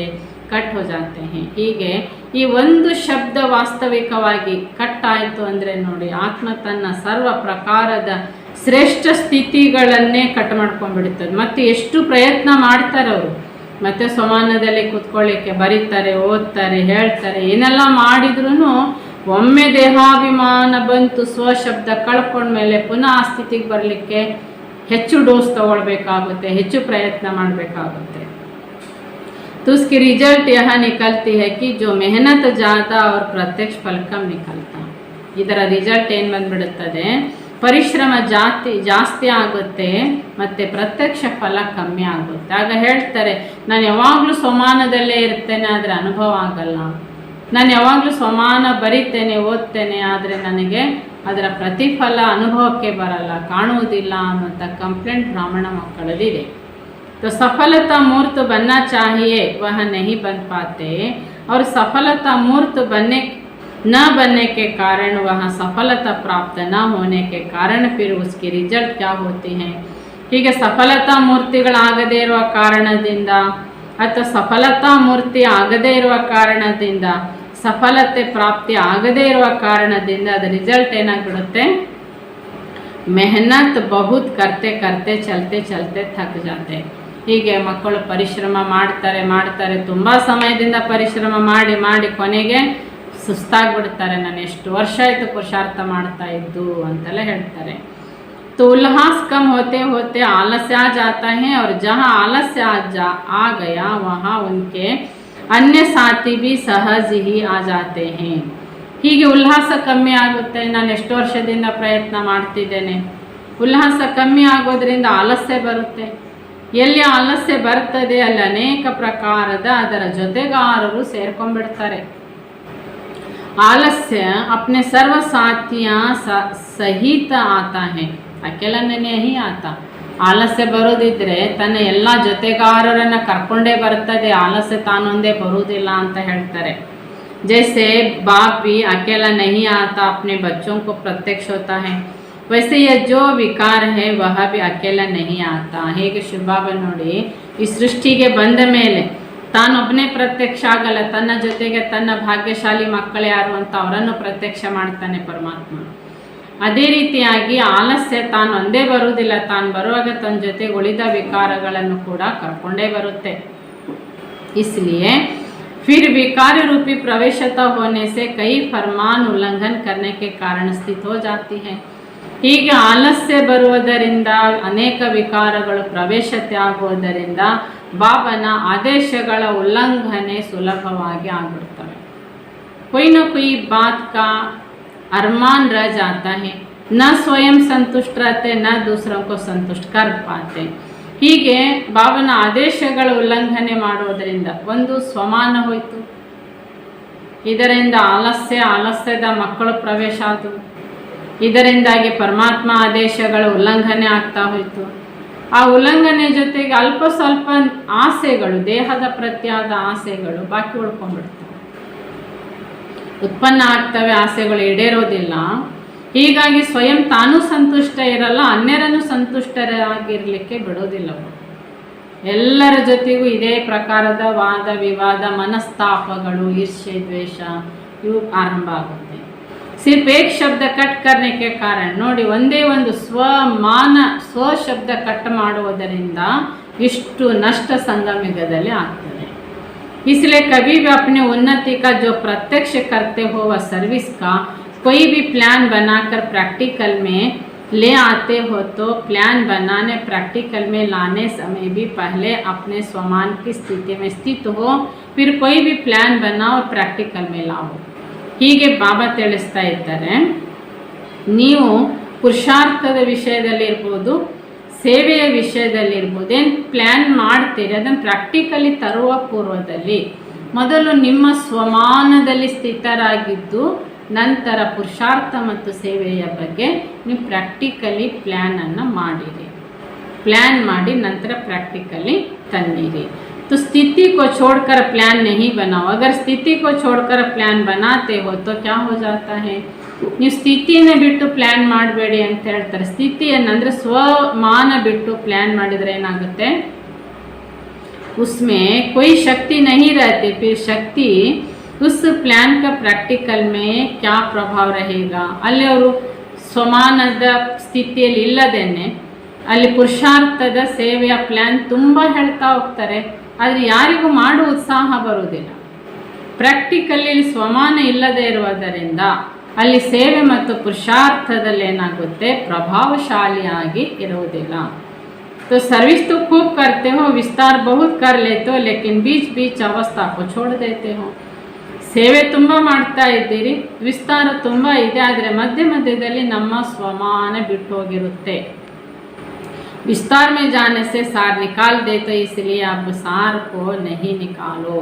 कट हो जाते हैं. ಹೀಗೆ ಈ ಒಂದು ಶಬ್ದ ವಾಸ್ತವಿಕವಾಗಿ ಕಟ್ ಆಯಿತು ಅಂದರೆ ನೋಡಿ, ಆತ್ಮ ತನ್ನ ಸರ್ವ ಪ್ರಕಾರದ ಶ್ರೇಷ್ಠ ಸ್ಥಿತಿಗಳನ್ನೇ ಕಟ್ ಮಾಡ್ಕೊಂಡ್ಬಿಡ್ತದೆ. ಮತ್ತು ಎಷ್ಟು ಪ್ರಯತ್ನ ಮಾಡ್ತಾರೆ ಅವರು, ಮತ್ತು ಸ್ವಮಾನದಲ್ಲಿ ಕೂತ್ಕೊಳ್ಳಿಕ್ಕೆ ಬರೀತಾರೆ, ಓದ್ತಾರೆ, ಹೇಳ್ತಾರೆ, ಏನೆಲ್ಲ ಮಾಡಿದ್ರೂ ಒಮ್ಮೆ ದೇಹಾಭಿಮಾನ ಬಂತು, ಸ್ವಶಬ್ದ ಕಳ್ಕೊಂಡ್ಮೇಲೆ ಪುನಃ ಆ ಸ್ಥಿತಿಗೆ ಬರಲಿಕ್ಕೆ ಹೆಚ್ಚು ಡೋಸ್ ತಗೊಳ್ಬೇಕಾಗುತ್ತೆ, ಹೆಚ್ಚು ಪ್ರಯತ್ನ ಮಾಡಬೇಕಾಗುತ್ತೆ. तो उसकी रिजल्ट यह निकलती है कि जो मेहनत ज़्यादा और प्रत्यक्ष फल कम निकलता. ಇದರ ರಿಸಲ್ಟ್ ಏನು ಬಂದ್ಬಿಡುತ್ತದೆ, ಪರಿಶ್ರಮ ಜಾಸ್ತಿ ಆಗುತ್ತೆ ಮತ್ತು ಪ್ರತ್ಯಕ್ಷ ಫಲ ಕಮ್ಮಿ ಆಗುತ್ತೆ. ಆಗ ಹೇಳ್ತಾರೆ, ನಾನು ಯಾವಾಗಲೂ ಸ್ವಮಾನದಲ್ಲೇ ಇರ್ತೇನೆ ಆದರೆ ಅನುಭವ ಆಗಲ್ಲ, ನಾನು ಯಾವಾಗಲೂ ಸ್ವಮಾನ ಬರಿತೇನೆ, ಓದ್ತೇನೆ, ಆದರೆ ನನಗೆ ಅದರ ಪ್ರತಿಫಲ ಅನುಭವಕ್ಕೆ ಬರಲ್ಲ, ಕಾಣುವುದಿಲ್ಲ ಅನ್ನೋಂಥ ಕಂಪ್ಲೇಂಟ್ ಬ್ರಾಹ್ಮಣ ಮಕ್ಕಳಲ್ಲಿದೆ. तो सफलता मूर्त बनना चाहिए, वह नहीं बन पाते, और सफलता मूर्त बनने के कारण वह सफलता प्राप्त न होने के कारण फिर उसकी रिजल्ट क्या होती है. ಹೀಗೆ ಸಫಲತಾ ಮೂರ್ತಿಗಳಾಗದೇ ಇರುವ ಕಾರಣದಿಂದ ಅಥವಾ ಸಫಲತಾ ಮೂರ್ತಿ ಆಗದೇ ಇರುವ ಕಾರಣದಿಂದ, ಸಫಲತೆ ಪ್ರಾಪ್ತಿ ಆಗದೇ ಇರುವ ಕಾರಣದಿಂದ ಅದರ ರಿಸಲ್ಟ್ ಏನಾಗ್ಬಿಡುತ್ತೆ, ಮೆಹನತ್ ಬಹುತ್ ಕರ್ತೆ ಕರ್ತೆ ಚಲ್ತೆ ಚಲ್ತೆ ಥಕ್ ಜಾತೆ. ಹೀಗೆ ಮಕ್ಕಳು ಪರಿಶ್ರಮ ಮಾಡ್ತಾರೆ, ತುಂಬ ಸಮಯದಿಂದ ಪರಿಶ್ರಮ ಮಾಡಿ ಕೊನೆಗೆ ಸುಸ್ತಾಗ್ಬಿಡ್ತಾರೆ. ನಾನು ಎಷ್ಟು ವರ್ಷ ಆಯಿತು ಪುರುಷಾರ್ಥ ಮಾಡ್ತಾ ಇದ್ದು ಅಂತೆಲ್ಲ ಹೇಳ್ತಾರೆ. तो उल्लास कम होते होते आलस्य आ जाता है, और जहाँ आलस्य आ गया वहाँ उनके अन्य साथी भी सहज ही आ जाते हैं. ಹೀಗೆ ಉಲ್ಲಾಸ ಕಮ್ಮಿ ಆಗುತ್ತೆ. ನಾನು ಎಷ್ಟು ವರ್ಷದಿಂದ ಪ್ರಯತ್ನ ಮಾಡ್ತಿದ್ದೇನೆ, ಉಲ್ಲಾಸ ಕಮ್ಮಿ ಆಗೋದ್ರಿಂದ ಆಲಸ್ಯ ಬರುತ್ತೆ. ಎಲ್ಲಿ ಆಲಸ್ಯ ಬರ್ತದೆ ಅಲ್ಲಿ ಅನೇಕ ಪ್ರಕಾರದ ಅದರ ಜೊತೆಗಾರರು ಸೇರ್ಕೊಂಡ್ಬಿಡ್ತಾರೆ. ಆಲಸ್ಯ अपने सर्व साथियां सहित आता है, ಅಕೆಲನೇ नहीं आता. ಆಲಸ್ಯ ಬರೋದಿದ್ರೆ ತನ್ನ ಎಲ್ಲ ಜೊತೆಗಾರರನ್ನ ಕರ್ಕೊಂಡೇ ಬರ್ತದೆ, ಆಲಸ್ಯ ತಾನೊಂದೇ ಬರುವುದಿಲ್ಲ ಅಂತ ಹೇಳ್ತಾರೆ. जैसे बाप भी अकेला नहीं आता, अपने बच्चों को प्रत्यक्ष होता है, वैसे यह जो विकार है वह भी अकेला नहीं आता. ಹೇಗೆ ಶಿವಬಾಬಾ ನೋಡಿ ಈ ಸೃಷ್ಟಿಗೆ ಬಂದ ಮೇಲೆ ತಾನೊಬ್ಬನೇ ಪ್ರತ್ಯಕ್ಷ ಆಗಲ್ಲ, ತನ್ನ ಜೊತೆಗೆ ತನ್ನ ಭಾಗ್ಯಶಾಲಿ ಮಕ್ಕಳು ಯಾರು ಅಂತ ಅವರನ್ನು ಪ್ರತ್ಯಕ್ಷ ಮಾಡ್ತಾನೆ ಪರಮಾತ್ಮ. ಅದೇ ರೀತಿಯಾಗಿ ಆಲಸ್ಯ ತಾನು ಒಂದೇ ಬರುವುದಿಲ್ಲ, ತಾನು ಬರುವಾಗ ತನ್ನ ಜೊತೆಗೆ ಉಳಿದ ವಿಕಾರಗಳನ್ನು ಕೂಡ ಕರ್ಕೊಂಡೇ ಬರುತ್ತೆ. इसलिए फिर विकार रूपी प्रवेशता होने से कई फरमान उल्लंघन करने के कारण स्थित हो जाती है. ಹೀಗೆ ಆಲಸ್ಯ ಬರುವುದರಿಂದ ಅನೇಕ ವಿಕಾರಗಳು ಪ್ರವೇಶತೆ ಆಗುವುದರಿಂದ ಬಾಬನ ಆದೇಶಗಳ ಉಲ್ಲಂಘನೆ ಸುಲಭವಾಗಿ ಆಗಿಬಿಡ್ತವೆ. कोई न कोई बात का अरमान रह जाता है, न स्वयं संतुष्ट रहते न दूसरों को संतुष्ट कर पाते. ಹೀಗೆ ಬಾಬನ ಆದೇಶಗಳ ಉಲ್ಲಂಘನೆ ಮಾಡುವುದರಿಂದ ಒಂದು ಸ್ವಮಾನ ಹೋಯಿತು, ಇದರಿಂದ ಆಲಸ್ಯದ ಮಕ್ಕಳು ಪ್ರವೇಶ ಆದವು, ಇದರಿಂದಾಗಿ ಪರಮಾತ್ಮ ಆದೇಶಗಳ ಉಲ್ಲಂಘನೆ ಆಗ್ತಾ ಹೋಯಿತು. ಆ ಉಲ್ಲಂಘನೆ ಜೊತೆಗೆ ಅಲ್ಪ ಸ್ವಲ್ಪ ಆಸೆಗಳು, ದೇಹದ ಪ್ರತ್ಯಾದ ಆಸೆಗಳು ಬಾಕಿ ಉಳ್ಕೊಂಡ್ಬಿಡ್ತವೆ, ಉತ್ಪನ್ನ ಆಗ್ತವೆ, ಆಸೆಗಳು ಈಡೇರೋದಿಲ್ಲ. ಹೀಗಾಗಿ ಸ್ವಯಂ ತಾನೂ ಸಂತುಷ್ಟ ಇರಲ್ಲ, ಅನ್ಯರನ್ನು ಸಂತುಷ್ಟರಾಗಿರಲಿಕ್ಕೆ ಬಿಡೋದಿಲ್ಲ. ಎಲ್ಲರ ಜೊತೆಗೂ ಇದೇ ಪ್ರಕಾರದ ವಾದ ವಿವಾದ, ಮನಸ್ತಾಪಗಳು, ಈರ್ಷ್ಯೆ, ದ್ವೇಷ ಇವು ಆರಂಭ ಆಗುತ್ತೆ. ಸಿರ್ಫ್ ಏಕ್ ಶಬ್ದ ಕಟ್ ಕರ್ನೆಗೆ ಕಾರಣ ನೋಡಿ, ಒಂದೇ ಒಂದು ಸ್ವ ಶಬ್ದ ಕಟ್ ಮಾಡುವುದರಿಂದ ಇಷ್ಟು ನಷ್ಟ ಸಂಗಮಯುಗದಲ್ಲಿ ಆಗ್ತದೆ. इसलिए कभी भी अपने उन्नति का जो प्रत्यक्ष करते हो वह सर्विस का कोई भी प्लान बनाकर प्रैक्टिकल में ले आते हो तो प्लान बनाने प्रैक्टिकल में लाने समय भी पहले अपने स्वमान की स्थिति में स्थित हो, फिर कोई भी प्लान बनाओ प्रैक्टिकल में लाओ. ಹೀಗೆ ಬಾಬಾ ತಿಳಿಸ್ತಾ ಇದ್ದಾರೆ, ನೀವು ಪುರುಷಾರ್ಥದ ವಿಷಯದಲ್ಲಿರ್ಬೋದು, ಸೇವೆಯ ವಿಷಯದಲ್ಲಿರ್ಬೋದು, ಏನು ಪ್ಲ್ಯಾನ್ ಮಾಡ್ತೀರಿ ಅದನ್ನು ಪ್ರಾಕ್ಟಿಕಲಿ ತರುವ ಪೂರ್ವದಲ್ಲಿ ಮೊದಲು ನಿಮ್ಮ ಸ್ವಮಾನದಲ್ಲಿ ಸ್ಥಿತರಾಗಿದ್ದು ನಂತರ ಪುರುಷಾರ್ಥ ಮತ್ತು ಸೇವೆಯ ಬಗ್ಗೆ ನೀವು ಪ್ರಾಕ್ಟಿಕಲಿ ಪ್ಲ್ಯಾನನ್ನು ಮಾಡಿರಿ. ಪ್ಲ್ಯಾನ್ ಮಾಡಿ ನಂತರ ಪ್ರಾಕ್ಟಿಕಲಿ तन्नीरी. तो स्थिति को छोड़कर प्लान नहीं बनाओ. अगर स्थिति को छोड़कर प्लान बनाते हो तो क्या हो जाता है, ನೀವು ಸ್ಥಿತಿಯನ್ನು ಬಿಟ್ಟು ಪ್ಲ್ಯಾನ್ ಮಾಡಬೇಡಿ ಅಂತ ಹೇಳ್ತಾರೆ. ಸ್ಥಿತಿಯನ್ನಂದರೆ ಸ್ವಮಾನ ಬಿಟ್ಟು ಪ್ಲ್ಯಾನ್ ಮಾಡಿದರೆ ಏನಾಗುತ್ತೆ, उसमें कोई शक्ति नहीं रहती. फिर शक्ति उस प्लान का प्रैक्टिकल में क्या प्रभाव रहेगा. ಅಲ್ಲಿ ಅವರು ಸ್ವಮಾನದ ಸ್ಥಿತಿಯಲ್ಲಿ ಇಲ್ಲದೇನೆ ಅಲ್ಲಿ ಪುರುಷಾರ್ಥದ ಸೇವೆಯ ಪ್ಲ್ಯಾನ್ ತುಂಬ ಹೇಳ್ತಾ ಹೋಗ್ತಾರೆ, ಆದರೆ ಯಾರಿಗೂ ಮಾಡುವ ಉತ್ಸಾಹ ಬರುವುದಿಲ್ಲ. ಪ್ರಾಕ್ಟಿಕಲಿ ಸ್ವಮಾನ ಇಲ್ಲದೆ ಇರುವುದರಿಂದ ಅಲ್ಲಿ ಸೇವೆ ಮತ್ತು ಪುರುಷಾರ್ಥದಲ್ಲಿ ಏನಾಗುತ್ತೆ, ಪ್ರಭಾವಶಾಲಿಯಾಗಿ ಇರುವುದಿಲ್ಲ. तो सर्विस तो खूब करते हो, विस्तार बहुत कर लेते हो, लेकिन बीच बीच अवस्था को छोड़ देते हो. ಸೇವೆ ತುಂಬ ಮಾಡ್ತಾ ಇದ್ದೀರಿ, ವಿಸ್ತಾರ ತುಂಬ ಇದೆ, ಆದರೆ ಮಧ್ಯ ಮಧ್ಯದಲ್ಲಿ ನಮ್ಮ ಸ್ವಮಾನ ಬಿಟ್ಟು ಹೋಗಿರುತ್ತೆ. विस्तार में जाने से सार निकाल देते, इसलिए अब सार को नहीं निकालो.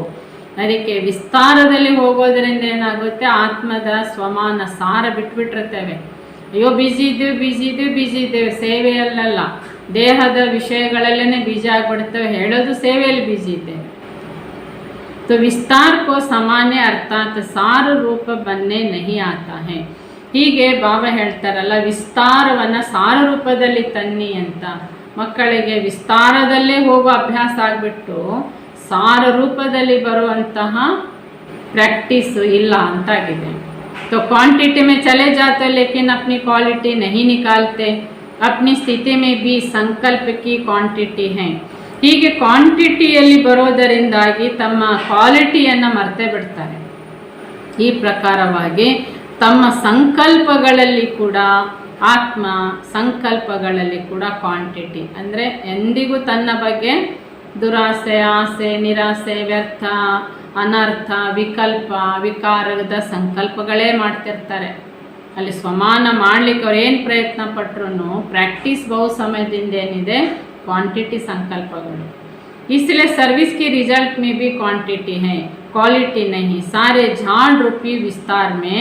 ಅದಕ್ಕೆ ವಿಸ್ತಾರದಲ್ಲಿ ಹೋಗೋದರಿಂದ ಏನಾಗುತ್ತೆ, ಆತ್ಮದ ಸ್ವಮಾನ ಸಾರ ಬಿಟ್ಬಿಟ್ಟಿರ್ತೇವೆ. ಅಯ್ಯೋ ಬಿಜಿ ಇದ್ದೇವೆ ಸೇವೆಯಲ್ಲ, ದೇಹದ ವಿಷಯಗಳಲ್ಲೇ ಬಿಜಿ ಆಗಿಬಿಡ್ತೇವೆ, ಹೇಳೋದು ಸೇವೆಯಲ್ಲಿ ಬಿಜಿ ಇದ್ದೇವೆ. तो विस्तार को सामान्य अर्थात सार रूप बनने नहीं आता है. ಹೀಗೆ ಬಾಬಾ ಹೇಳ್ತಾರಲ್ಲ, ವಿಸ್ತಾರವನ್ನು ಸಾರ ರೂಪದಲ್ಲಿ ತನ್ನಿ ಅಂತ. ಮಕ್ಕಳಿಗೆ ವಿಸ್ತಾರದಲ್ಲೇ ಹೋಗೋ ಅಭ್ಯಾಸ ಆಗಿಬಿಟ್ಟು ಸಾರ ರೂಪದಲ್ಲಿ ಬರುವಂತಹ प्रैक्टिस ಇಲ್ಲ ಅಂತಾಗಿದೆ. तो क्वांटिटी में चले जाते लेकिन अपनी क्वालिटी नहीं निकालते. अपनी स्थिति में भी संकल्प की क्वांटिटी है. ಹೀಗೆ ಕ್ವಾಂಟಿಟಿಯಲ್ಲಿ ಬರೋದರಿಂದಾಗಿ ತಮ್ಮ ಕ್ವಾಲಿಟಿಯನ್ನು ಮರೆತೇ ಬಿಡ್ತಾರೆ. ಈ ಪ್ರಕಾರವಾಗಿ ತಮ್ಮ ಸಂಕಲ್ಪಗಳಲ್ಲಿ ಕೂಡ, ಆತ್ಮ ಸಂಕಲ್ಪಗಳಲ್ಲಿ ಕೂಡ ಕ್ವಾಂಟಿಟಿ ಅಂದರೆ ಎಂದಿಗೂ ತನ್ನ ಬಗ್ಗೆ ದುರಾಸೆ, ಆಸೆ, ನಿರಾಸೆ, ವ್ಯರ್ಥ ಅನರ್ಥ, ವಿಕಲ್ಪ, ವಿಕಾರದ ಸಂಕಲ್ಪಗಳೇ ಮಾಡ್ತಿರ್ತಾರೆ. ಅಲ್ಲಿ ಸ್ವಮಾನ ಮಾಡಲಿಕ್ಕೆ ಅವ್ರು ಏನು ಪ್ರಯತ್ನ ಪಟ್ರು ಪ್ರಾಕ್ಟೀಸ್ ಬಹು ಸಮಯದಿಂದ ಏನಿದೆ ಕ್ವಾಂಟಿಟಿ ಸಂಕಲ್ಪಗಳು. इसलिए सर्विस की रिजल्ट में भी क्वांटिटी है, क्वालिटी नहीं. सारे झाड़ रूपी विस्तार में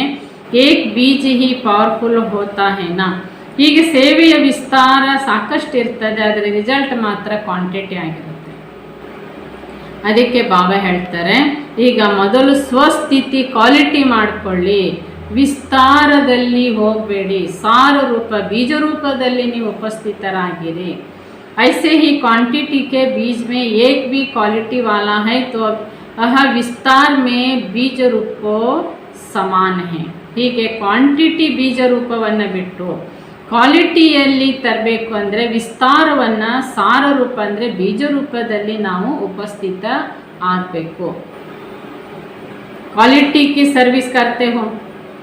एक बीज ही ಪವರ್ಫುಲ್ होता है ना. ಹೀಗೆ ಸೇವೆಯ ವಿಸ್ತಾರ ಸಾಕಷ್ಟು ಇರ್ತದೆ, ಅದರ ರಿಸಲ್ಟ್ ಮಾತ್ರ ಕ್ವಾಂಟಿಟಿ ಆಗಿರುತ್ತೆ. ಅದಕ್ಕೆ ಬಾಬಾ ಹೇಳ್ತಾರೆ, ಈಗ ಮೊದಲು ಸ್ವಸ್ಥಿತಿ ಕ್ವಾಲಿಟಿ ಮಾಡಿಕೊಳ್ಳಿ, ವಿಸ್ತಾರದಲ್ಲಿ ಹೋಗಬೇಡಿ, ಸಾರ ರೂಪ ಬೀಜ ರೂಪದಲ್ಲಿ ನೀವು ಉಪಸ್ಥಿತರಾಗಿರಿ. ऐसे ही क्वांटिटी के बीज में एक भी क्वालिटी वाला है तो वह विस्तार में बीज रूप को समान है. ಹೀಗೆ ಕ್ವಾಂಟಿಟಿ ಬೀಜ ರೂಪವನ್ನು ಬಿಟ್ಟು ಕ್ವಾಲಿಟಿಯಲ್ಲಿ ತರಬೇಕು ಅಂದರೆ ವಿಸ್ತಾರವನ್ನು, ಸಾರ ರೂಪ ಅಂದರೆ ಬೀಜ ರೂಪದಲ್ಲಿ ನಾವು ಉಪಸ್ಥಿತ ಆಗಬೇಕು. क्वालिटी की सर्विस करते हो,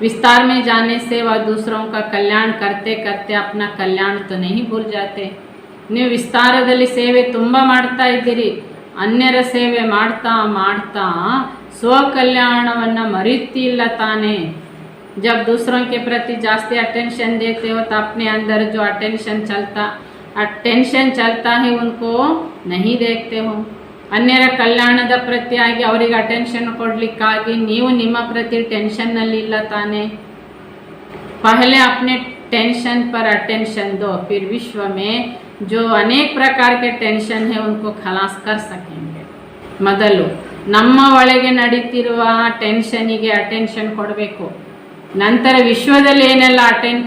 विस्तार में जाने से वह दूसरों का कल्याण करते करते अपना कल्याण तो नहीं भूल जाते. ನೀವು ವಿಸ್ತಾರದಲ್ಲಿ ಸೇವೆ ತುಂಬ ಮಾಡ್ತಾ ಇದ್ದೀರಿ, ಅನ್ಯರ ಸೇವೆ ಮಾಡ್ತಾ ಮಾಡ್ತಾ ಸ್ವಕಲ್ಯಾಣವನ್ನು ಮರೀತಿಲ್ಲ ತಾನೇ. जब दूसरों के प्रति जास्ती अटेंशन देते हो तो अपने अंदर जो अटेंशन चलता है उनको नहीं देखते हो. ಅನ್ಯರ ಕಲ್ಯಾಣದ ಪ್ರತಿಯಾಗಿ ಅವರಿಗೆ ಅಟೆನ್ಷನ್ ಕೊಡಲಿಕ್ಕಾಗಿ ನೀವು ನಿಮ್ಮ ಪ್ರತಿ ಟೆನ್ಷನ್ನಲ್ಲಿಲ್ಲ ತಾನೇ. पहले अपने टेंशन पर अटेंशन दो, फिर विश्व में जो अनेक प्रकार के टेंशन है उनको खलास कर सकेंगे. ಮೊದಲು ನಮ್ಮ ಒಳಗೆ ನಡೀತಿರುವ ಟೆನ್ಷನಿಗೆ ಅಟೆನ್ಷನ್ ಕೊಡಬೇಕು. ನಂತರ ವಿಶ್ವದಲ್ಲಿ ಏನೆಲ್ಲ